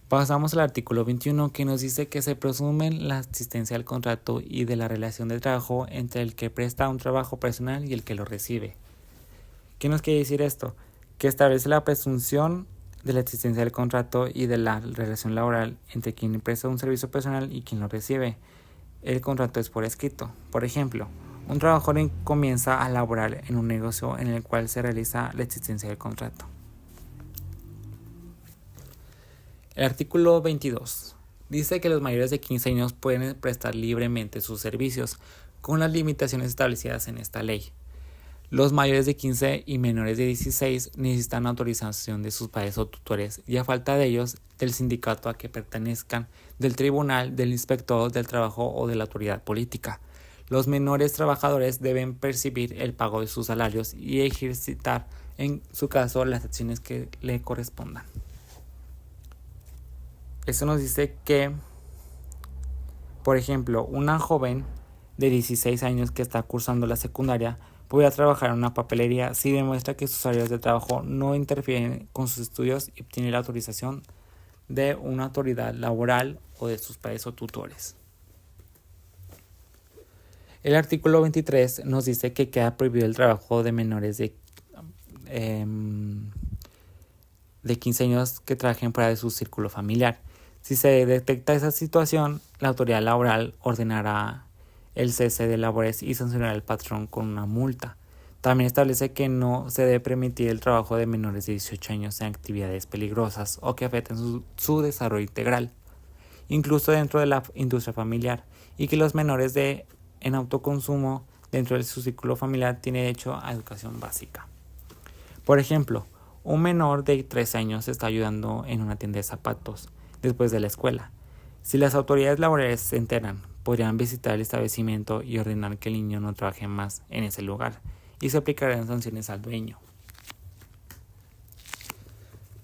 Pasamos al artículo 21, que nos dice que se presume la existencia del contrato y de la relación de trabajo entre el que presta un trabajo personal y el que lo recibe. ¿Qué nos quiere decir esto? Que establece la presunción de la existencia del contrato y de la relación laboral entre quien presta un servicio personal y quien lo recibe. El contrato es por escrito. Por ejemplo, un trabajador comienza a laborar en un negocio en el cual se realiza la existencia del contrato. El artículo 22 dice que los mayores de 15 años pueden prestar libremente sus servicios con las limitaciones establecidas en esta ley. Los mayores de 15 y menores de 16 necesitan autorización de sus padres o tutores y a falta de ellos del sindicato a que pertenezcan, del tribunal, del inspector del trabajo o de la autoridad política. Los menores trabajadores deben percibir el pago de sus salarios y ejercitar en su caso las acciones que le correspondan. Esto nos dice que, por ejemplo, una joven de 16 años que está cursando la secundaria podrá trabajar en una papelería si demuestra que sus áreas de trabajo no interfieren con sus estudios y obtiene la autorización de una autoridad laboral o de sus padres o tutores. El artículo 23 nos dice que queda prohibido el trabajo de menores de 15 años que trabajen fuera de su círculo familiar. Si se detecta esa situación, la autoridad laboral ordenará el cese de labores y sancionará al patrón con una multa. También establece que no se debe permitir el trabajo de menores de 18 años en actividades peligrosas o que afecten su desarrollo integral, incluso dentro de la industria familiar, y que los menores en autoconsumo dentro de su círculo familiar tienen derecho a educación básica. Por ejemplo, un menor de 13 años está ayudando en una tienda de zapatos después de la escuela. Si las autoridades laborales se enteran, podrían visitar el establecimiento y ordenar que el niño no trabaje más en ese lugar y se aplicarán sanciones al dueño.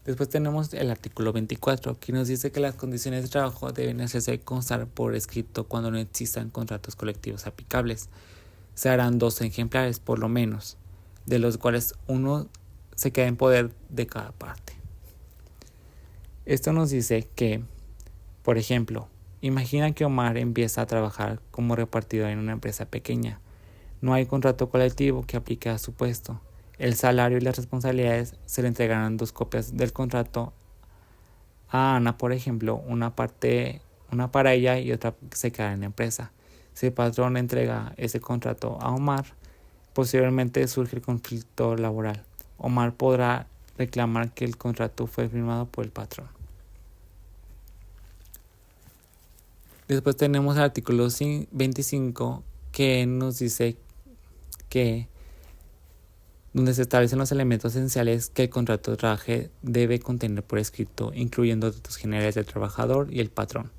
Después tenemos el artículo 24, que nos dice que las condiciones de trabajo deben hacerse constar por escrito cuando no existan contratos colectivos aplicables. Se harán 2 ejemplares por lo menos, de los cuales uno se queda en poder de cada parte. Esto nos dice que, por ejemplo, imagina que Omar empieza a trabajar como repartidor en una empresa pequeña. No hay contrato colectivo que aplique a su puesto. El salario y las responsabilidades se le entregarán 2 copias del contrato a Ana, por ejemplo, una para ella y otra se quedará en la empresa. Si el patrón entrega ese contrato a Omar, posiblemente surge el conflicto laboral. Omar podrá reclamar que el contrato fue firmado por el patrón. Después tenemos el artículo 25 que nos dice que donde se establecen los elementos esenciales que el contrato de trabajo debe contener por escrito, incluyendo datos generales del trabajador y el patrón,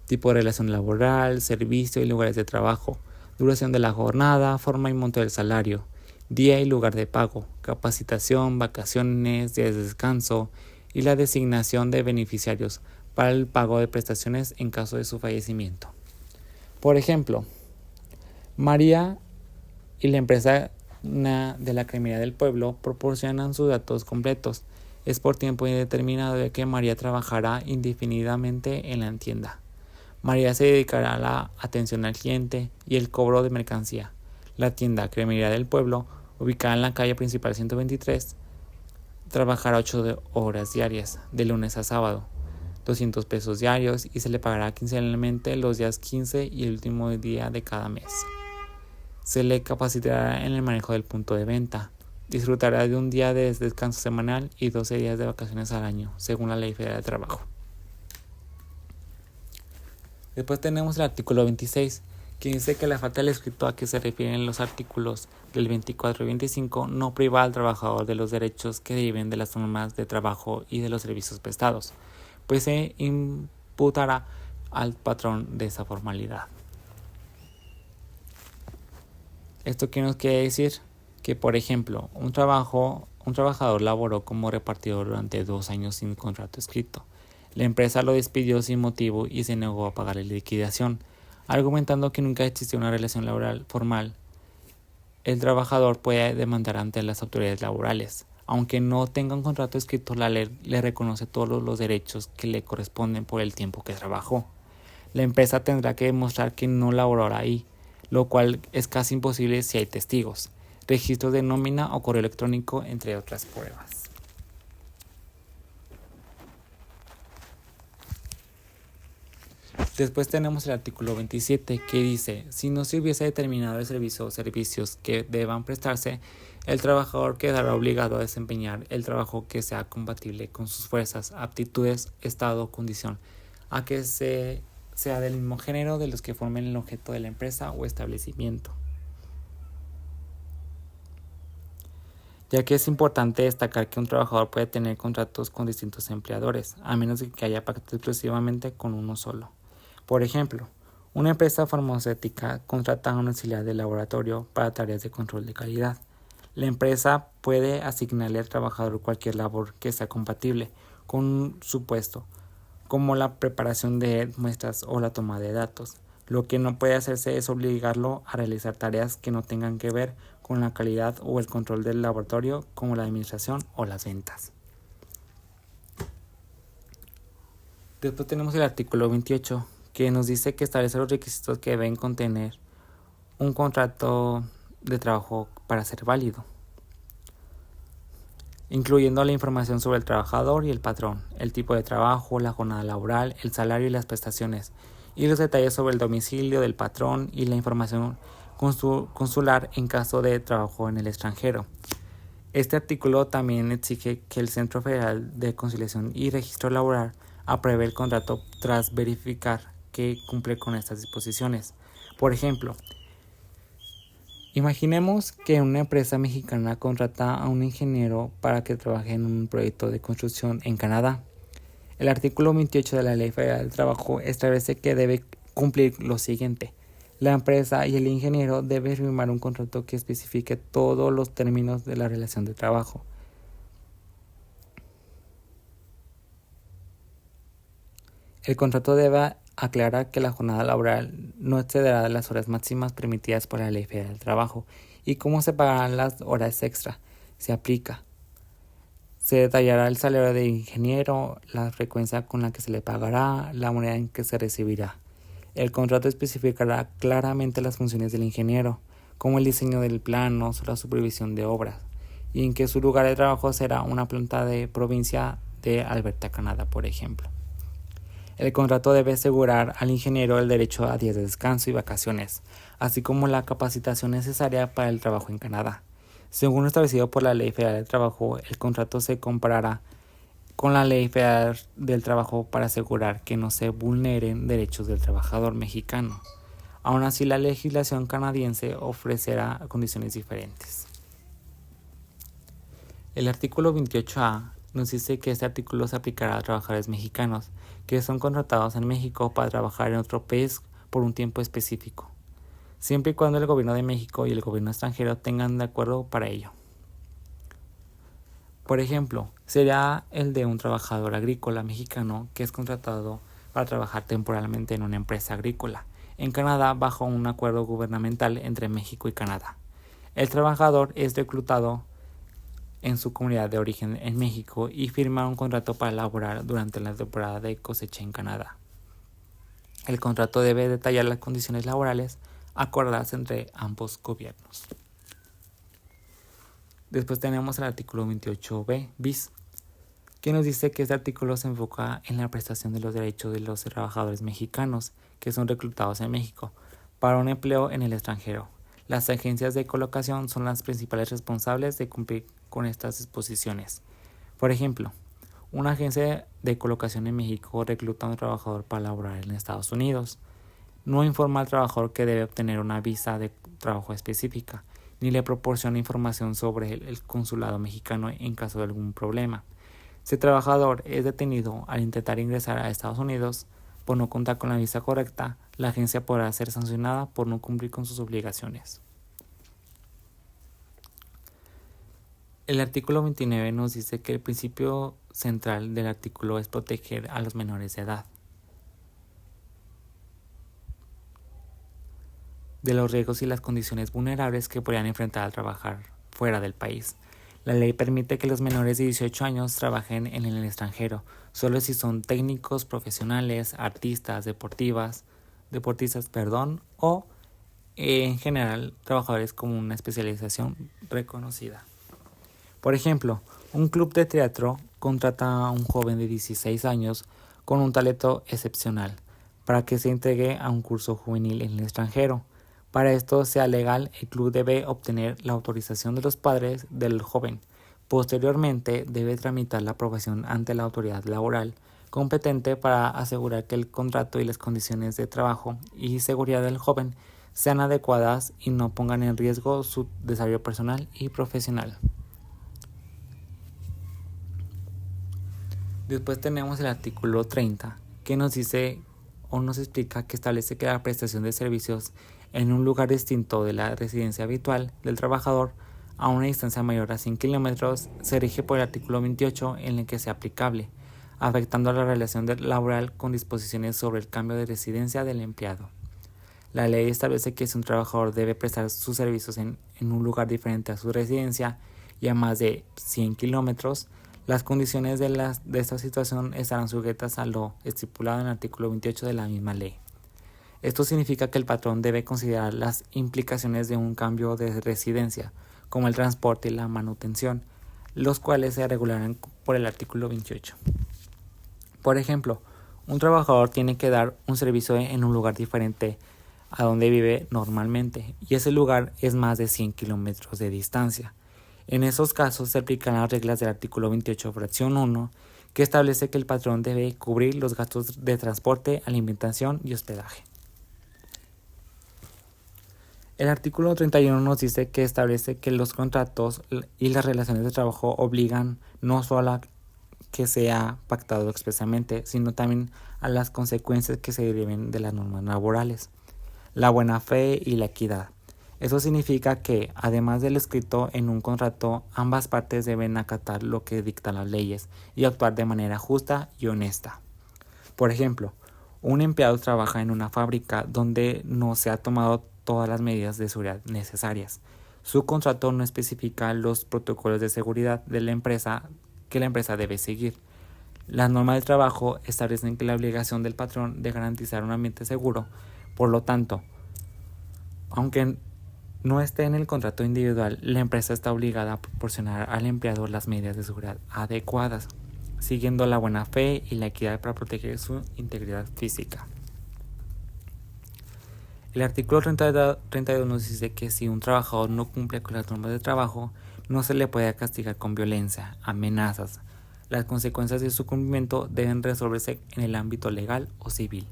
tipo de relación laboral, servicio y lugares de trabajo, duración de la jornada, forma y monto del salario, día y lugar de pago, capacitación, vacaciones, días de descanso y la designación de beneficiarios para el pago de prestaciones en caso de su fallecimiento. Por ejemplo, María y la empresa de la Cremería del Pueblo proporcionan sus datos completos. Es por tiempo indeterminado de que María trabajará indefinidamente en la tienda. María se dedicará a la atención al cliente y el cobro de mercancía. La tienda Cremería del Pueblo, ubicada en la calle principal 123, trabajará 8 horas diarias, de lunes a sábado, 200 pesos diarios, y se le pagará quincenalmente los días 15 y el último día de cada mes. Se le capacitará en el manejo del punto de venta. Disfrutará de un día de descanso semanal y 12 días de vacaciones al año, según la Ley Federal de Trabajo. Después tenemos el artículo 26, que dice que la falta del escrito a que se refieren los artículos del 24 y 25 no priva al trabajador de los derechos que deriven de las normas de trabajo y de los servicios prestados, pues se imputará al patrón de esa formalidad. ¿Esto qué nos quiere decir? Que, por ejemplo, un trabajador laboró como repartidor durante 2 años sin contrato escrito. La empresa lo despidió sin motivo y se negó a pagarle la liquidación, argumentando que nunca existió una relación laboral formal. El trabajador puede demandar ante las autoridades laborales. Aunque no tenga un contrato escrito, la ley le reconoce todos los derechos que le corresponden por el tiempo que trabajó. La empresa tendrá que demostrar que no laboró ahí, lo cual es casi imposible si hay testigos, registros de nómina o correo electrónico, entre otras pruebas. Después tenemos el artículo 27 que dice: si no se hubiese determinado el servicio o servicios que deban prestarse, el trabajador quedará obligado a desempeñar el trabajo que sea compatible con sus fuerzas, aptitudes, estado o condición, a que sea del mismo género de los que formen el objeto de la empresa o establecimiento. Ya que es importante destacar que un trabajador puede tener contratos con distintos empleadores, a menos de que haya pacto exclusivamente con uno solo. Por ejemplo, una empresa farmacéutica contrata a un auxiliar de laboratorio para tareas de control de calidad. La empresa puede asignarle al trabajador cualquier labor que sea compatible con su puesto, como la preparación de muestras o la toma de datos. Lo que no puede hacerse es obligarlo a realizar tareas que no tengan que ver con la calidad o el control del laboratorio, como la administración o las ventas. Después tenemos el artículo 28, que nos dice que establece los requisitos que deben contener un contrato de trabajo para ser válido, incluyendo la información sobre el trabajador y el patrón, el tipo de trabajo, la jornada laboral, el salario y las prestaciones, y los detalles sobre el domicilio del patrón y la información consular en caso de trabajo en el extranjero. Este artículo también exige que el Centro Federal de Conciliación y Registro Laboral apruebe el contrato tras verificar que cumple con estas disposiciones. Por ejemplo, imaginemos que una empresa mexicana contrata a un ingeniero para que trabaje en un proyecto de construcción en Canadá. El artículo 28 de la Ley Federal del Trabajo establece que debe cumplir lo siguiente: la empresa y el ingeniero deben firmar un contrato que especifique todos los términos de la relación de trabajo. El contrato debe aclarar que la jornada laboral no excederá de las horas máximas permitidas por la Ley Federal del Trabajo y cómo se pagarán las horas extra. Se aplica. Se detallará el salario del ingeniero, la frecuencia con la que se le pagará, la moneda en que se recibirá. El contrato especificará claramente las funciones del ingeniero, como el diseño del plano, la supervisión de obras, y en que su lugar de trabajo será una planta de provincia de Alberta, Canadá, por ejemplo. El contrato debe asegurar al ingeniero el derecho a días de descanso y vacaciones, así como la capacitación necesaria para el trabajo en Canadá. Según lo establecido por la Ley Federal del Trabajo, el contrato se comparará con la Ley Federal del Trabajo para asegurar que no se vulneren derechos del trabajador mexicano. Aún así, la legislación canadiense ofrecerá condiciones diferentes. El artículo 28A nos dice que este artículo se aplicará a trabajadores mexicanos que son contratados en México para trabajar en otro país por un tiempo específico, siempre y cuando el gobierno de México y el gobierno extranjero tengan de acuerdo para ello. Por ejemplo, sería el de un trabajador agrícola mexicano que es contratado para trabajar temporalmente en una empresa agrícola en Canadá bajo un acuerdo gubernamental entre México y Canadá. El trabajador es reclutado en su comunidad de origen en México y firma un contrato para laborar durante la temporada de cosecha en Canadá. El contrato debe detallar las condiciones laborales acordadas entre ambos gobiernos. Después tenemos el artículo 28b bis, que nos dice que este artículo se enfoca en la prestación de los derechos de los trabajadores mexicanos que son reclutados en México para un empleo en el extranjero. Las agencias de colocación son las principales responsables de cumplir con estas disposiciones. Por ejemplo, una agencia de colocación en México recluta a un trabajador para laborar en Estados Unidos. No informa al trabajador que debe obtener una visa de trabajo específica, ni le proporciona información sobre el consulado mexicano en caso de algún problema. Si el trabajador es detenido al intentar ingresar a Estados Unidos por no contar con la visa correcta, la agencia podrá ser sancionada por no cumplir con sus obligaciones. El artículo 29 nos dice que el principio central del artículo es proteger a los menores de edad de los riesgos y las condiciones vulnerables que podrían enfrentar al trabajar fuera del país. La ley permite que los menores de 18 años trabajen en el extranjero, solo si son técnicos, profesionales, artistas, deportistas, o en general trabajadores con una especialización reconocida. Por ejemplo, un club de teatro contrata a un joven de 16 años con un talento excepcional para que se integre a un curso juvenil en el extranjero. Para esto sea legal, el club debe obtener la autorización de los padres del joven. Posteriormente, debe tramitar la aprobación ante la autoridad laboral competente para asegurar que el contrato y las condiciones de trabajo y seguridad del joven sean adecuadas y no pongan en riesgo su desarrollo personal y profesional. Después tenemos el artículo 30, que nos dice o nos explica que establece que la prestación de servicios en un lugar distinto de la residencia habitual del trabajador a una distancia mayor a 100 kilómetros se rige por el artículo 28 en el que sea aplicable, afectando a la relación laboral con disposiciones sobre el cambio de residencia del empleado. La ley establece que si un trabajador debe prestar sus servicios en un lugar diferente a su residencia y a más de 100 kilómetros, las condiciones de esta situación estarán sujetas a lo estipulado en el artículo 28 de la misma ley. Esto significa que el patrón debe considerar las implicaciones de un cambio de residencia, como el transporte y la manutención, los cuales se regularán por el artículo 28. Por ejemplo, un trabajador tiene que dar un servicio en un lugar diferente a donde vive normalmente, y ese lugar es más de 100 kilómetros de distancia. En esos casos se aplican las reglas del artículo 28, fracción 1, que establece que el patrón debe cubrir los gastos de transporte, alimentación y hospedaje. El artículo 31 nos dice que establece que los contratos y las relaciones de trabajo obligan no solo a que sea pactado expresamente, sino también a las consecuencias que se deriven de las normas laborales, la buena fe y la equidad. Eso significa que, además del escrito en un contrato, ambas partes deben acatar lo que dictan las leyes y actuar de manera justa y honesta. Por ejemplo, un empleado trabaja en una fábrica donde no se ha tomado todas las medidas de seguridad necesarias. Su contrato no especifica los protocolos de seguridad de la empresa que la empresa debe seguir. Las normas del trabajo establecen que la obligación del patrón de garantizar un ambiente seguro. Por lo tanto, aunque no esté en el contrato individual, la empresa está obligada a proporcionar al empleado las medidas de seguridad adecuadas, siguiendo la buena fe y la equidad para proteger su integridad física. El artículo 32 nos dice que si un trabajador no cumple con las normas de trabajo, no se le puede castigar con violencia, amenazas. Las consecuencias de su cumplimiento deben resolverse en el ámbito legal o civil.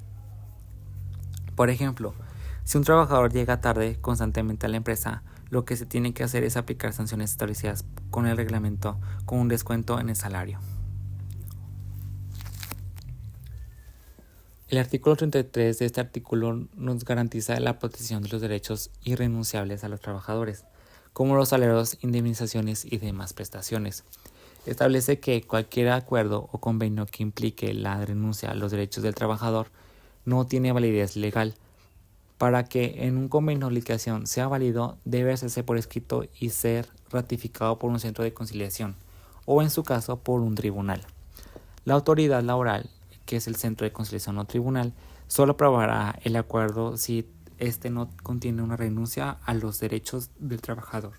Por ejemplo, si un trabajador llega tarde constantemente a la empresa, lo que se tiene que hacer es aplicar sanciones establecidas con el reglamento con un descuento en el salario. El artículo 33 de este artículo nos garantiza la protección de los derechos irrenunciables a los trabajadores, como los salarios, indemnizaciones y demás prestaciones. Establece que cualquier acuerdo o convenio que implique la renuncia a los derechos del trabajador no tiene validez legal. Para que en un convenio o liquidación sea válido, debe hacerse por escrito y ser ratificado por un centro de conciliación, o en su caso por un tribunal. La autoridad laboral, que es el centro de conciliación o tribunal, solo aprobará el acuerdo si éste no contiene una renuncia a los derechos del trabajador.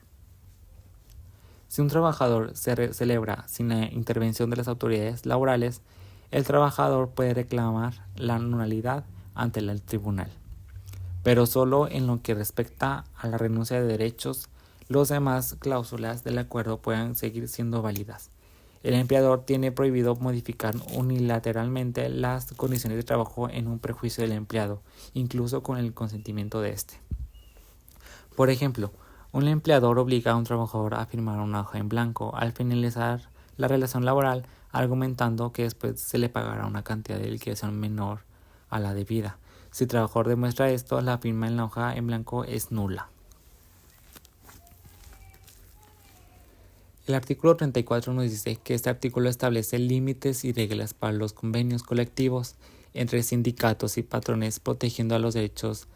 Si un trabajador se celebra sin la intervención de las autoridades laborales, el trabajador puede reclamar la nulidad ante el tribunal, pero solo en lo que respecta a la renuncia de derechos. Las demás cláusulas del acuerdo pueden seguir siendo válidas. El empleador tiene prohibido modificar unilateralmente las condiciones de trabajo en un perjuicio del empleado, incluso con el consentimiento de éste. Por ejemplo, un empleador obliga a un trabajador a firmar una hoja en blanco al finalizar la relación laboral, argumentando que después se le pagará una cantidad de liquidación menor a la debida. Si el trabajador demuestra esto, la firma en la hoja en blanco es nula. El artículo 34 nos dice que este artículo establece límites y reglas para los convenios colectivos entre sindicatos y patrones, protegiendo a los derechos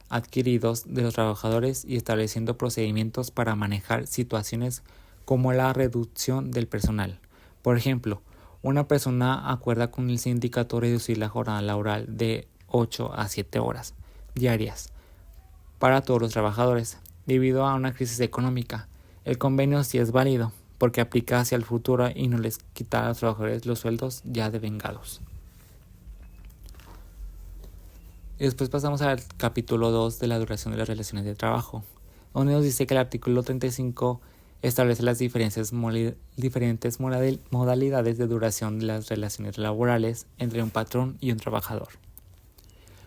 adquiridos de los trabajadores y estableciendo procedimientos para manejar situaciones como la reducción del personal. Por ejemplo, una persona acuerda con el sindicato reducir la jornada laboral de 8 a 7 horas diarias para todos los trabajadores debido a una crisis económica. El convenio sí es válido porque aplica hacia el futuro y no les quita a los trabajadores los sueldos ya devengados. Y después pasamos al capítulo 2 de la duración de las relaciones de trabajo, donde nos dice que el artículo 35 establece las diferentes modalidades de duración de las relaciones laborales entre un patrón y un trabajador.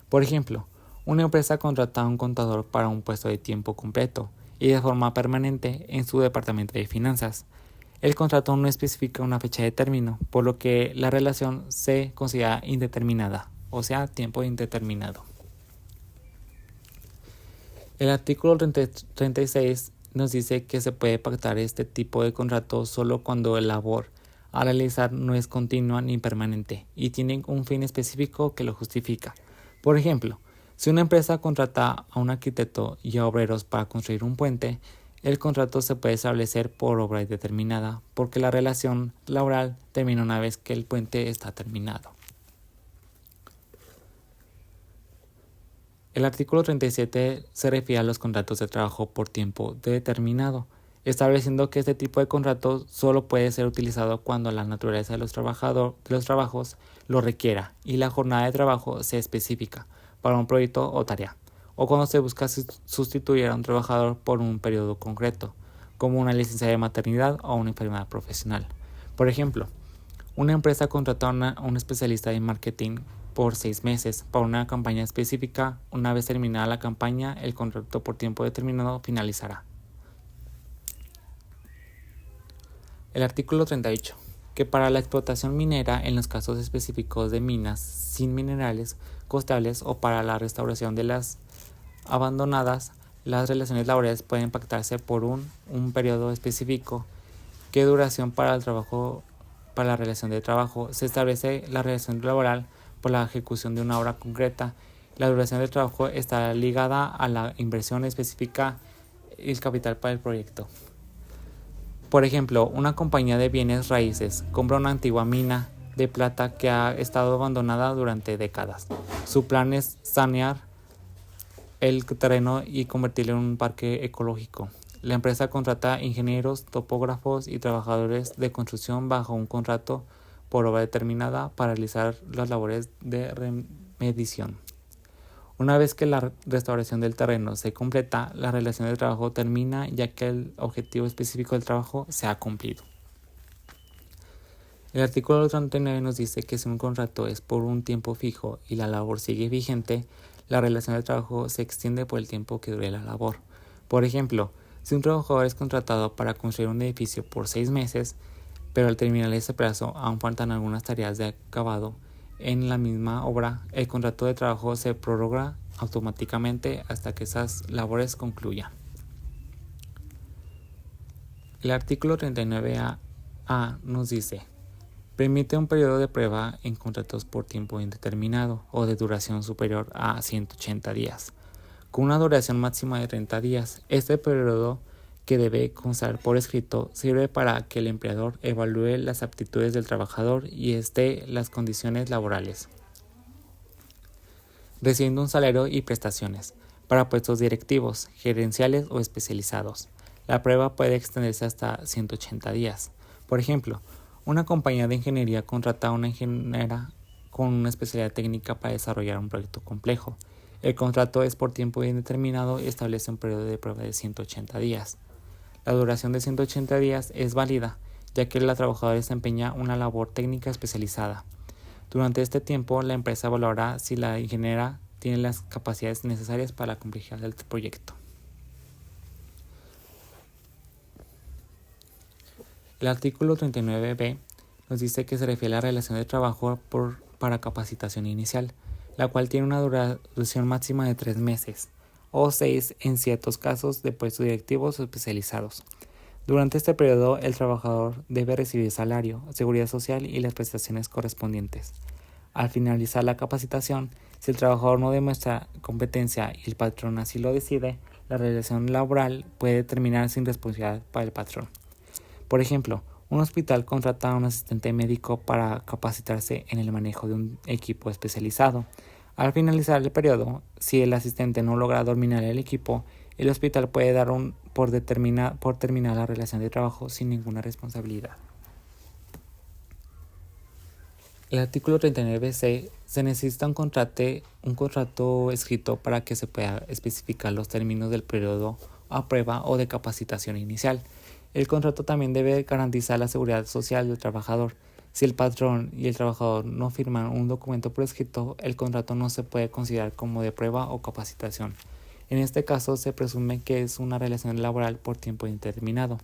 Por ejemplo, una empresa contrata a un contador para un puesto de tiempo completo y de forma permanente en su departamento de finanzas. El contrato no especifica una fecha de término, por lo que la relación se considera indeterminada, o sea, tiempo indeterminado. El artículo 36 nos dice que se puede pactar este tipo de contrato solo cuando la labor a realizar no es continua ni permanente y tiene un fin específico que lo justifica. Por ejemplo, si una empresa contrata a un arquitecto y a obreros para construir un puente, el contrato se puede establecer por obra indeterminada porque la relación laboral termina una vez que el puente está terminado. El artículo 37 se refiere a los contratos de trabajo por tiempo determinado, estableciendo que este tipo de contrato solo puede ser utilizado cuando la naturaleza de los trabajos lo requiera y la jornada de trabajo sea específica para un proyecto o tarea, o cuando se busca sustituir a un trabajador por un periodo concreto, como una licencia de maternidad o una enfermedad profesional. Por ejemplo, una empresa contrata a un especialista en marketing por 6 meses para una campaña específica. Una vez terminada la campaña, el contrato por tiempo determinado finalizará. El artículo 38, que para la explotación minera en los casos específicos de minas sin minerales costables o para la restauración de las abandonadas, las relaciones laborales pueden pactarse por un periodo específico. ¿Qué duración para el trabajo? Para la relación de trabajo se establece la relación laboral por la ejecución de una obra concreta. La duración del trabajo está ligada a la inversión específica y el capital para el proyecto. Por ejemplo, una compañía de bienes raíces compra una antigua mina de plata que ha estado abandonada durante décadas. Su plan es sanear el terreno y convertirlo en un parque ecológico. La empresa contrata ingenieros, topógrafos y trabajadores de construcción bajo un contrato por obra determinada para realizar las labores de remediación. Una vez que la restauración del terreno se completa, la relación de trabajo termina ya que el objetivo específico del trabajo se ha cumplido. El artículo 39 nos dice que si un contrato es por un tiempo fijo y la labor sigue vigente, la relación de trabajo se extiende por el tiempo que dure la labor. Por ejemplo, si un trabajador es contratado para construir un edificio por 6 meses, pero al terminar ese plazo aún faltan algunas tareas de acabado en la misma obra, el contrato de trabajo se prorroga automáticamente hasta que esas labores concluyan. El artículo 39A nos dice: permite un periodo de prueba en contratos por tiempo indeterminado o de duración superior a 180 días, con una duración máxima de 30 días. Este periodo, que debe constar por escrito, sirve para que el empleador evalúe las aptitudes del trabajador y las condiciones laborales, recibiendo un salario y prestaciones para puestos directivos, gerenciales o especializados. La prueba puede extenderse hasta 180 días. Por ejemplo, una compañía de ingeniería contrata a una ingeniera con una especialidad técnica para desarrollar un proyecto complejo. El contrato es por tiempo indeterminado y establece un periodo de prueba de 180 días. La duración de 180 días es válida, ya que la trabajadora desempeña una labor técnica especializada. Durante este tiempo, la empresa evaluará si la ingeniera tiene las capacidades necesarias para la complejidad del proyecto. El artículo 39b nos dice que se refiere a la relación de trabajo para capacitación inicial, la cual tiene una duración máxima de 3 meses o 6 en ciertos casos de puestos directivos o especializados. Durante este periodo, el trabajador debe recibir salario, seguridad social y las prestaciones correspondientes. Al finalizar la capacitación, si el trabajador no demuestra competencia y el patrón así lo decide, la relación laboral puede terminar sin responsabilidad para el patrón. Por ejemplo, un hospital contrata a un asistente médico para capacitarse en el manejo de un equipo especializado. Al finalizar el periodo, si el asistente no logra dominar el equipo, el hospital puede dar por terminar la relación de trabajo sin ninguna responsabilidad. El artículo 39c se necesita un contrato escrito para que se pueda especificar los términos del periodo a prueba o de capacitación inicial. El contrato también debe garantizar la seguridad social del trabajador. Si el patrón y el trabajador no firman un documento por escrito, el contrato no se puede considerar como de prueba o capacitación. En este caso, se presume que es una relación laboral por tiempo indeterminado.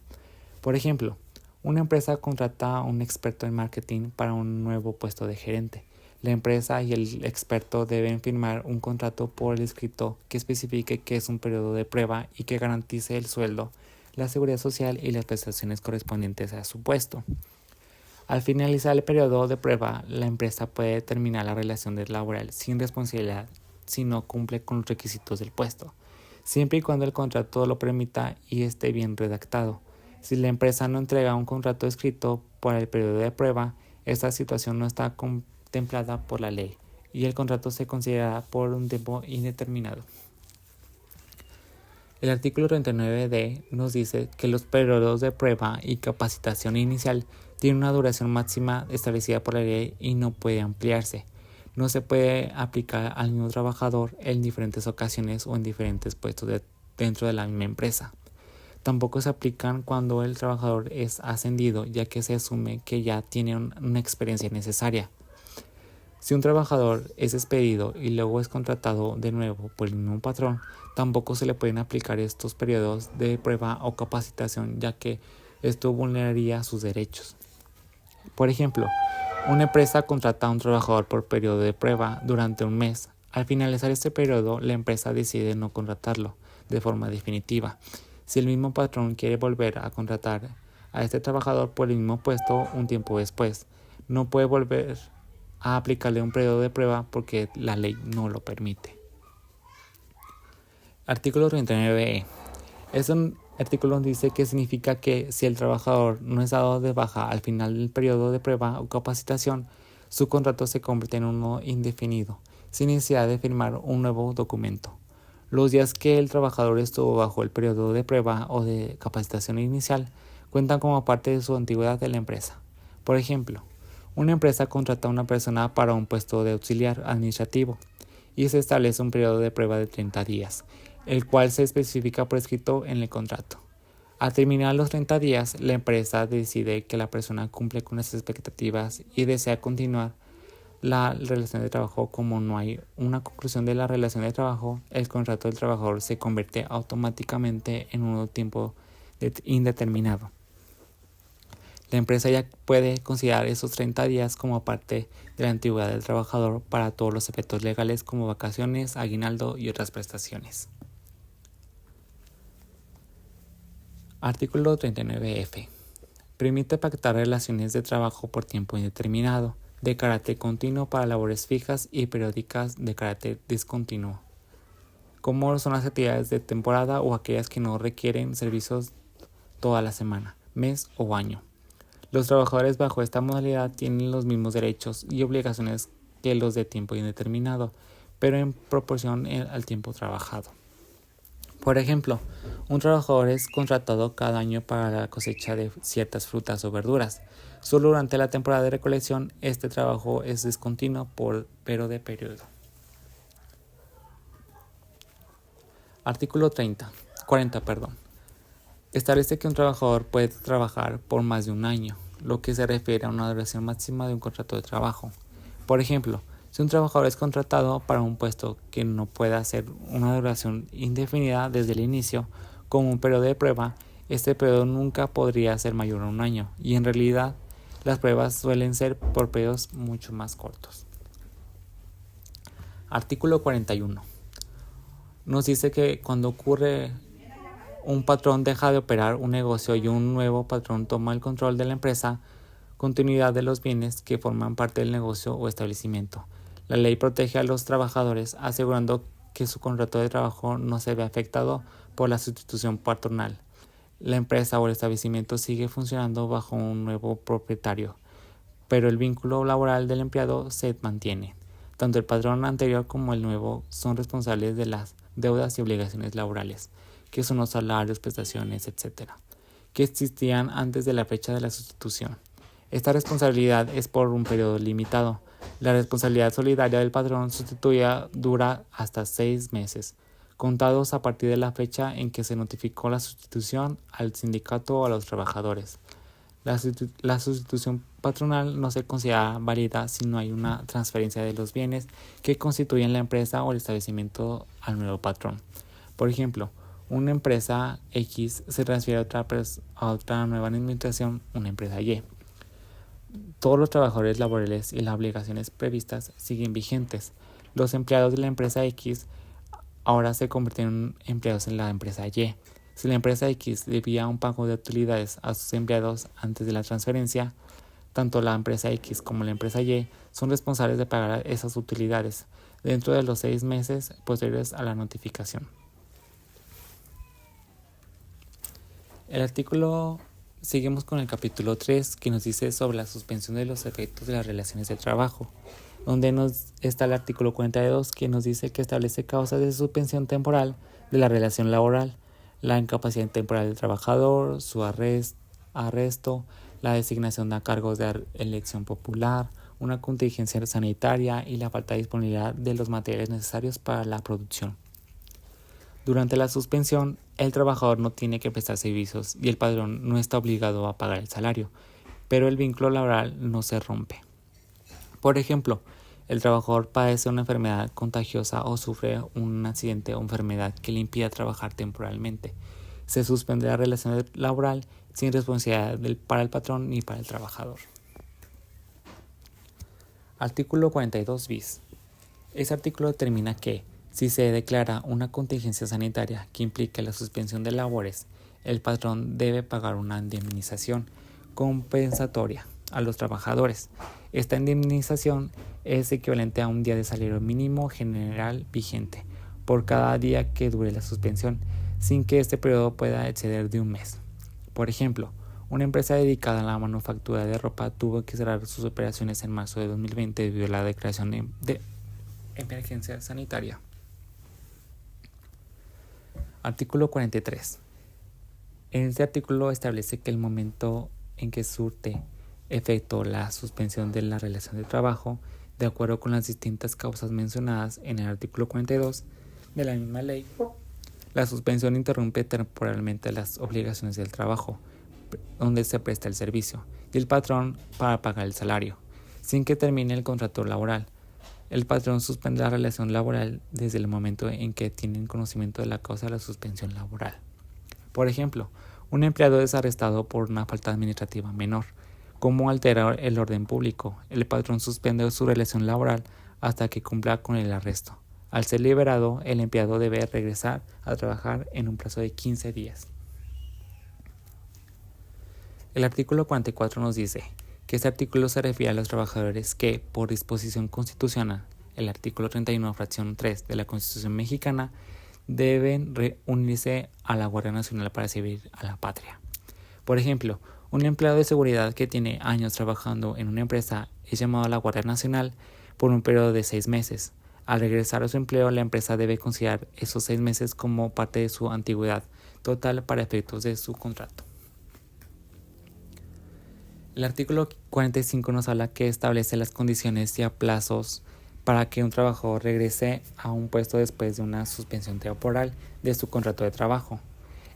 Por ejemplo, una empresa contrata a un experto en marketing para un nuevo puesto de gerente. La empresa y el experto deben firmar un contrato por escrito que especifique que es un periodo de prueba y que garantice el sueldo, la seguridad social y las prestaciones correspondientes a su puesto. Al finalizar el periodo de prueba, la empresa puede terminar la relación laboral sin responsabilidad si no cumple con los requisitos del puesto, siempre y cuando el contrato lo permita y esté bien redactado. Si la empresa no entrega un contrato escrito para el periodo de prueba, esta situación no está contemplada por la ley y el contrato se considera por un tiempo indeterminado. El artículo 39d nos dice que los periodos de prueba y capacitación inicial tienen una duración máxima establecida por la ley y no puede ampliarse. No se puede aplicar al mismo trabajador en diferentes ocasiones o en diferentes puestos dentro de la misma empresa. Tampoco se aplican cuando el trabajador es ascendido, ya que se asume que ya tiene una experiencia necesaria. Si un trabajador es despedido y luego es contratado de nuevo por el mismo patrón, tampoco se le pueden aplicar estos periodos de prueba o capacitación, ya que esto vulneraría sus derechos. Por ejemplo, una empresa contrata a un trabajador por periodo de prueba durante un mes. Al finalizar este periodo, la empresa decide no contratarlo de forma definitiva. Si el mismo patrón quiere volver a contratar a este trabajador por el mismo puesto un tiempo después, no puede volver a aplicarle un periodo de prueba porque la ley no lo permite. Artículo 39e. Este artículo dice que significa que si el trabajador no es dado de baja al final del periodo de prueba o capacitación, su contrato se convierte en uno indefinido, sin necesidad de firmar un nuevo documento. Los días que el trabajador estuvo bajo el periodo de prueba o de capacitación inicial cuentan como parte de su antigüedad de la empresa. Por ejemplo, una empresa contrata a una persona para un puesto de auxiliar administrativo y se establece un periodo de prueba de 30 días, el cual se especifica por escrito en el contrato. Al terminar los 30 días, la empresa decide que la persona cumple con las expectativas y desea continuar la relación de trabajo. Como no hay una conclusión de la relación de trabajo, el contrato del trabajador se convierte automáticamente en un tiempo indeterminado. La empresa ya puede considerar esos 30 días como parte de la antigüedad del trabajador para todos los efectos legales como vacaciones, aguinaldo y otras prestaciones. Artículo 39f. Permite pactar relaciones de trabajo por tiempo indeterminado, de carácter continuo para labores fijas y periódicas de carácter discontinuo, como son las actividades de temporada o aquellas que no requieren servicios toda la semana, mes o año. Los trabajadores bajo esta modalidad tienen los mismos derechos y obligaciones que los de tiempo indeterminado, pero en proporción al tiempo trabajado. Por ejemplo, un trabajador es contratado cada año para la cosecha de ciertas frutas o verduras. Solo durante la temporada de recolección este trabajo es discontinuo pero de periodo. Artículo 40. Establece que un trabajador puede trabajar por más de un año, lo que se refiere a una duración máxima de un contrato de trabajo. Por ejemplo, si un trabajador es contratado para un puesto que no pueda hacer una duración indefinida desde el inicio, como un periodo de prueba, este periodo nunca podría ser mayor a un año, y en realidad las pruebas suelen ser por periodos mucho más cortos. Artículo 41. Nos dice que cuando ocurre un patrón deja de operar un negocio y un nuevo patrón toma el control de la empresa, continuidad de los bienes que forman parte del negocio o establecimiento. La ley protege a los trabajadores asegurando que su contrato de trabajo no se ve afectado por la sustitución patronal. La empresa o el establecimiento sigue funcionando bajo un nuevo propietario, pero el vínculo laboral del empleado se mantiene. Tanto el patrón anterior como el nuevo son responsables de las deudas y obligaciones laborales, que son los salarios, prestaciones, etc., que existían antes de la fecha de la sustitución. Esta responsabilidad es por un periodo limitado. La responsabilidad solidaria del patrón sustituida dura hasta 6 meses, contados a partir de la fecha en que se notificó la sustitución al sindicato o a los trabajadores. La sustitución patronal no se considera válida si no hay una transferencia de los bienes que constituyen la empresa o el establecimiento al nuevo patrón. Por ejemplo, una empresa X se transfiere a otra nueva administración, una empresa Y. Todos los trabajadores laborales y las obligaciones previstas siguen vigentes. Los empleados de la empresa X ahora se convierten en empleados en la empresa Y. Si la empresa X debía un pago de utilidades a sus empleados antes de la transferencia, tanto la empresa X como la empresa Y son responsables de pagar esas utilidades dentro de los 6 meses posteriores a la notificación. Seguimos con el capítulo 3, que nos dice sobre la suspensión de los efectos de las relaciones de trabajo, donde está el artículo 42, que nos dice que establece causas de suspensión temporal de la relación laboral, la incapacidad temporal del trabajador, su arresto, la designación a cargos de elección popular, una contingencia sanitaria y la falta de disponibilidad de los materiales necesarios para la producción. Durante la suspensión, el trabajador no tiene que prestar servicios y el patrón no está obligado a pagar el salario, pero el vínculo laboral no se rompe. Por ejemplo, el trabajador padece una enfermedad contagiosa o sufre un accidente o enfermedad que le impida trabajar temporalmente. Se suspende la relación laboral sin responsabilidad para el patrón ni para el trabajador. Artículo 42 bis. Este artículo determina que, si se declara una contingencia sanitaria que implique la suspensión de labores, el patrón debe pagar una indemnización compensatoria a los trabajadores. Esta indemnización es equivalente a un día de salario mínimo general vigente por cada día que dure la suspensión, sin que este periodo pueda exceder de un mes. Por ejemplo, una empresa dedicada a la manufactura de ropa tuvo que cerrar sus operaciones en marzo de 2020 debido a la declaración de emergencia sanitaria. Artículo 43. En este artículo establece que el momento en que surte efecto la suspensión de la relación de trabajo, de acuerdo con las distintas causas mencionadas en el artículo 42 de la misma ley, la suspensión interrumpe temporalmente las obligaciones del trabajo, donde se presta el servicio, y el patrón para pagar el salario, sin que termine el contrato laboral. El patrón suspende la relación laboral desde el momento en que tienen conocimiento de la causa de la suspensión laboral. Por ejemplo, un empleado es arrestado por una falta administrativa menor, como alterar el orden público. El patrón suspende su relación laboral hasta que cumpla con el arresto. Al ser liberado, el empleado debe regresar a trabajar en un plazo de 15 días. El artículo 44 nos dice que este artículo se refiere a los trabajadores que, por disposición constitucional, el artículo 31, fracción 3 de la Constitución mexicana, deben unirse a la Guardia Nacional para servir a la patria. Por ejemplo, un empleado de seguridad que tiene años trabajando en una empresa es llamado a la Guardia Nacional por un periodo de 6 meses. Al regresar a su empleo, la empresa debe considerar esos 6 meses como parte de su antigüedad total para efectos de su contrato. El artículo 45 nos habla que establece las condiciones y a plazos para que un trabajador regrese a un puesto después de una suspensión temporal de su contrato de trabajo.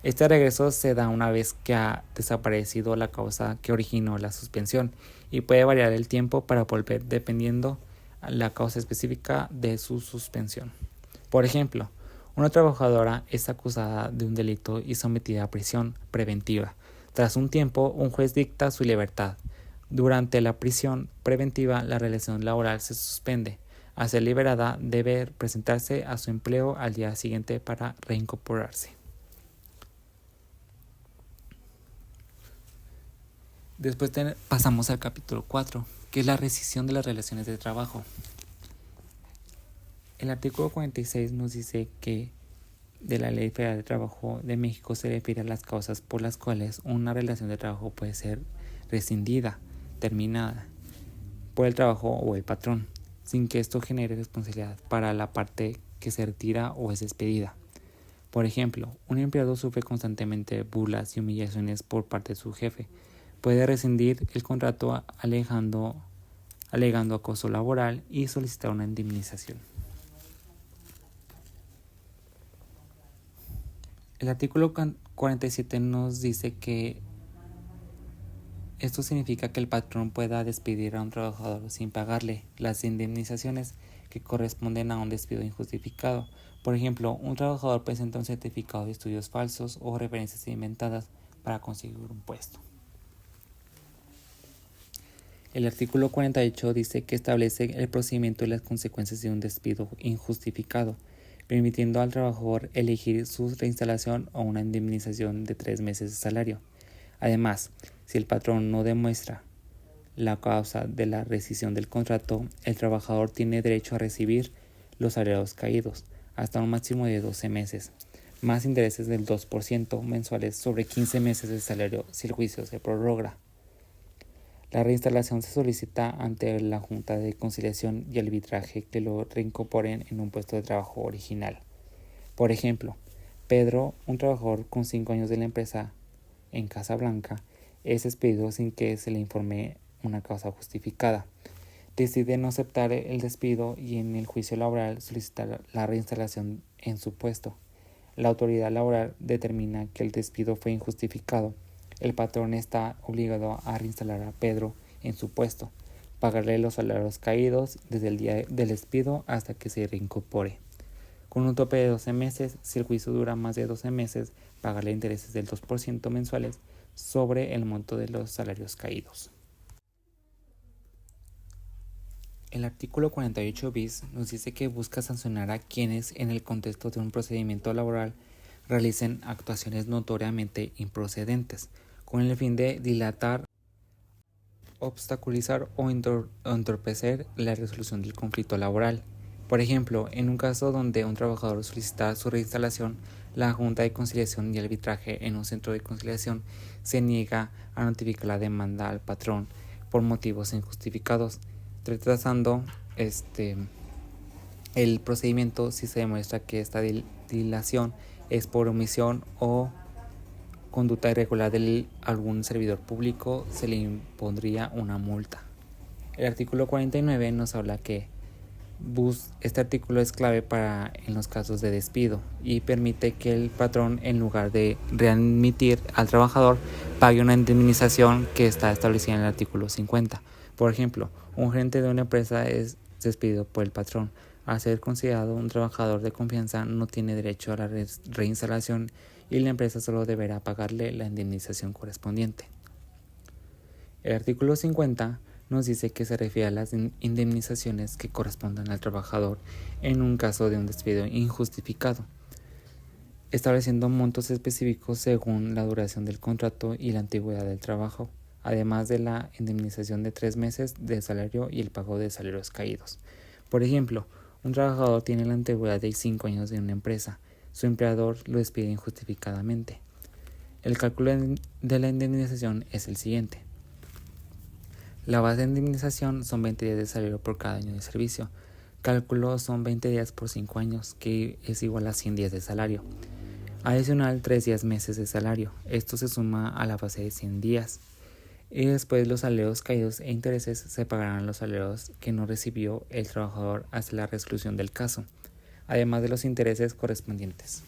Este regreso se da una vez que ha desaparecido la causa que originó la suspensión y puede variar el tiempo para volver dependiendo la causa específica de su suspensión. Por ejemplo, una trabajadora es acusada de un delito y sometida a prisión preventiva. Tras un tiempo, un juez dicta su libertad. Durante la prisión preventiva, la relación laboral se suspende. Al ser liberada, debe presentarse a su empleo al día siguiente para reincorporarse. Después pasamos al capítulo 4, que es la rescisión de las relaciones de trabajo. El artículo 46 nos dice que de la Ley Federal de Trabajo de México se refiere a las causas por las cuales una relación de trabajo puede ser rescindida, terminada, por el trabajo o el patrón, sin que esto genere responsabilidad para la parte que se retira o es despedida. Por ejemplo, un empleado sufre constantemente burlas y humillaciones por parte de su jefe. Puede rescindir el contrato alegando acoso laboral y solicitar una indemnización. El artículo 47 nos dice que esto significa que el patrón pueda despedir a un trabajador sin pagarle las indemnizaciones que corresponden a un despido injustificado. Por ejemplo, un trabajador presenta un certificado de estudios falsos o referencias inventadas para conseguir un puesto. El artículo 48 dice que establece el procedimiento y las consecuencias de un despido injustificado, permitiendo al trabajador elegir su reinstalación o una indemnización de 3 meses de salario. Además, si el patrón no demuestra la causa de la rescisión del contrato, el trabajador tiene derecho a recibir los salarios caídos, hasta un máximo de 12 meses, más intereses del 2% mensuales sobre 15 meses de salario si el juicio se prorroga. La reinstalación se solicita ante la Junta de Conciliación y Arbitraje que lo reincorporen en un puesto de trabajo original. Por ejemplo, Pedro, un trabajador con 5 años de la empresa en Casablanca, es despedido sin que se le informe una causa justificada. Decide no aceptar el despido y en el juicio laboral solicitar la reinstalación en su puesto. La autoridad laboral determina que el despido fue injustificado. El patrón está obligado a reinstalar a Pedro en su puesto, pagarle los salarios caídos desde el día del despido hasta que se reincorpore. Con un tope de 12 meses, si el juicio dura más de 12 meses, pagarle intereses del 2% mensuales sobre el monto de los salarios caídos. El artículo 48 bis nos dice que busca sancionar a quienes, en el contexto de un procedimiento laboral, realicen actuaciones notoriamente improcedentes, con el fin de dilatar, obstaculizar o entorpecer la resolución del conflicto laboral. Por ejemplo, en un caso donde un trabajador solicita su reinstalación, la Junta de Conciliación y Arbitraje en un centro de conciliación se niega a notificar la demanda al patrón por motivos injustificados, retrasando el procedimiento si se demuestra que esta dilación es por omisión o conducta irregular de algún servidor público, se le impondría una multa. El artículo 49 nos habla que este artículo es clave en los casos de despido y permite que el patrón, en lugar de readmitir al trabajador, pague una indemnización que está establecida en el artículo 50. Por ejemplo, un gerente de una empresa es despedido por el patrón. Al ser considerado un trabajador de confianza, no tiene derecho a la reinstalación y la empresa solo deberá pagarle la indemnización correspondiente. El artículo 50 nos dice que se refiere a las indemnizaciones que correspondan al trabajador en un caso de un despido injustificado, estableciendo montos específicos según la duración del contrato y la antigüedad del trabajo, además de la indemnización de 3 meses de salario y el pago de salarios caídos. Por ejemplo, un trabajador tiene la antigüedad de 5 años de una empresa. Su empleador lo despide injustificadamente. El cálculo de la indemnización es el siguiente. La base de indemnización son 20 días de salario por cada año de servicio. Cálculo son 20 días por 5 años, que es igual a 100 días de salario. Adicional, 3 días meses de salario. Esto se suma a la base de 100 días. Y después los salarios caídos e intereses se pagarán los salarios que no recibió el trabajador hasta la resolución del caso, además de los intereses correspondientes.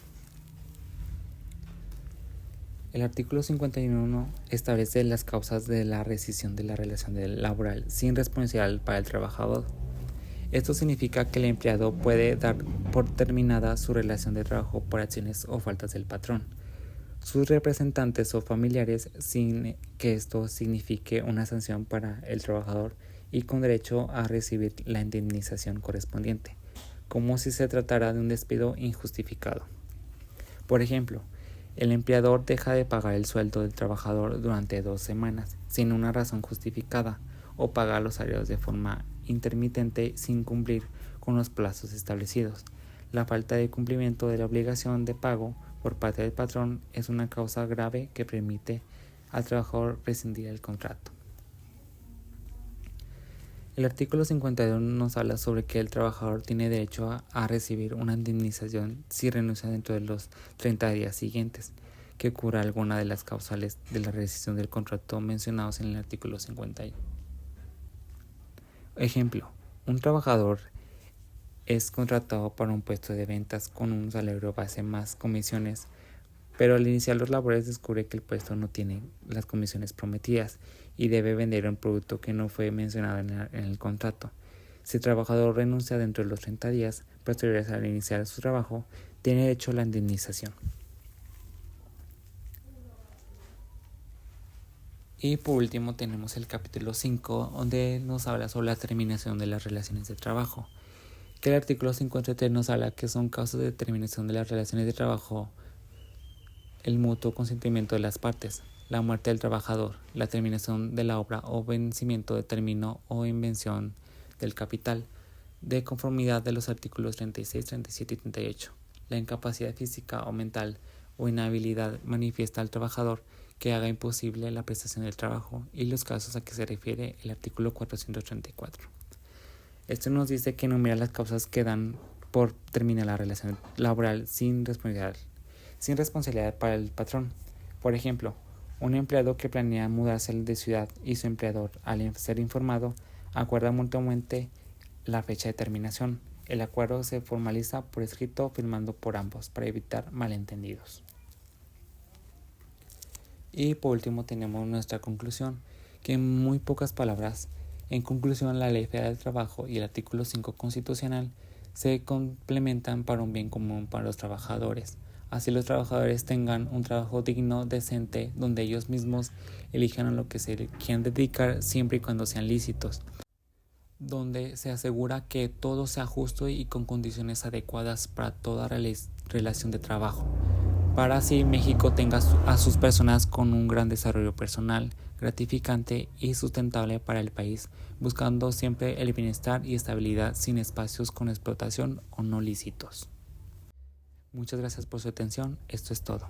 El artículo 51 establece las causas de la rescisión de la relación laboral sin responsabilidad para el trabajador. Esto significa que el empleado puede dar por terminada su relación de trabajo por acciones o faltas del patrón, sus representantes o familiares, sin que esto signifique una sanción para el trabajador y con derecho a recibir la indemnización correspondiente, como si se tratara de un despido injustificado. Por ejemplo, El empleador deja de pagar el sueldo del trabajador durante 2 semanas sin una razón justificada o paga los salarios de forma intermitente sin cumplir con los plazos establecidos. La falta de cumplimiento de la obligación de pago por parte del patrón es una causa grave que permite al trabajador rescindir el contrato. El artículo 52 nos habla sobre que el trabajador tiene derecho a recibir una indemnización si renuncia dentro de los 30 días siguientes, que cubra alguna de las causales de la rescisión del contrato mencionados en el artículo 51. Ejemplo, un trabajador es contratado para un puesto de ventas con un salario base más comisiones, pero al iniciar los labores descubre que el puesto no tiene las comisiones prometidas y debe vender un producto que no fue mencionado en el contrato. Si el trabajador renuncia dentro de los 30 días posteriores al iniciar su trabajo, tiene derecho a la indemnización. Y por último tenemos el capítulo 5, donde nos habla sobre la terminación de las relaciones de trabajo. Que el artículo 53 nos habla que son causas de terminación de las relaciones de trabajo el mutuo consentimiento de las partes, la muerte del trabajador, la terminación de la obra o vencimiento de término o invención del capital, de conformidad de los artículos 36, 37 y 38, la incapacidad física o mental o inhabilidad manifiesta al trabajador que haga imposible la prestación del trabajo y los casos a que se refiere el artículo 434. Esto nos dice que enumera las causas que dan por terminar la relación laboral sin responsabilidad para el patrón. Por ejemplo, un empleado que planea mudarse de ciudad y su empleador, al ser informado, acuerda mutuamente la fecha de terminación. El acuerdo se formaliza por escrito firmando por ambos para evitar malentendidos. Y por último tenemos nuestra conclusión, que en muy pocas palabras, en conclusión, la Ley Federal del Trabajo y el artículo 5 constitucional se complementan para un bien común para los trabajadores. Así los trabajadores tengan un trabajo digno, decente, donde ellos mismos elijan a lo que se quieran dedicar siempre y cuando sean lícitos, donde se asegura que todo sea justo y con condiciones adecuadas para toda relación de trabajo, para así México tenga a sus personas con un gran desarrollo personal, gratificante y sustentable para el país, buscando siempre el bienestar y estabilidad sin espacios con explotación o no lícitos. Muchas gracias por su atención, esto es todo.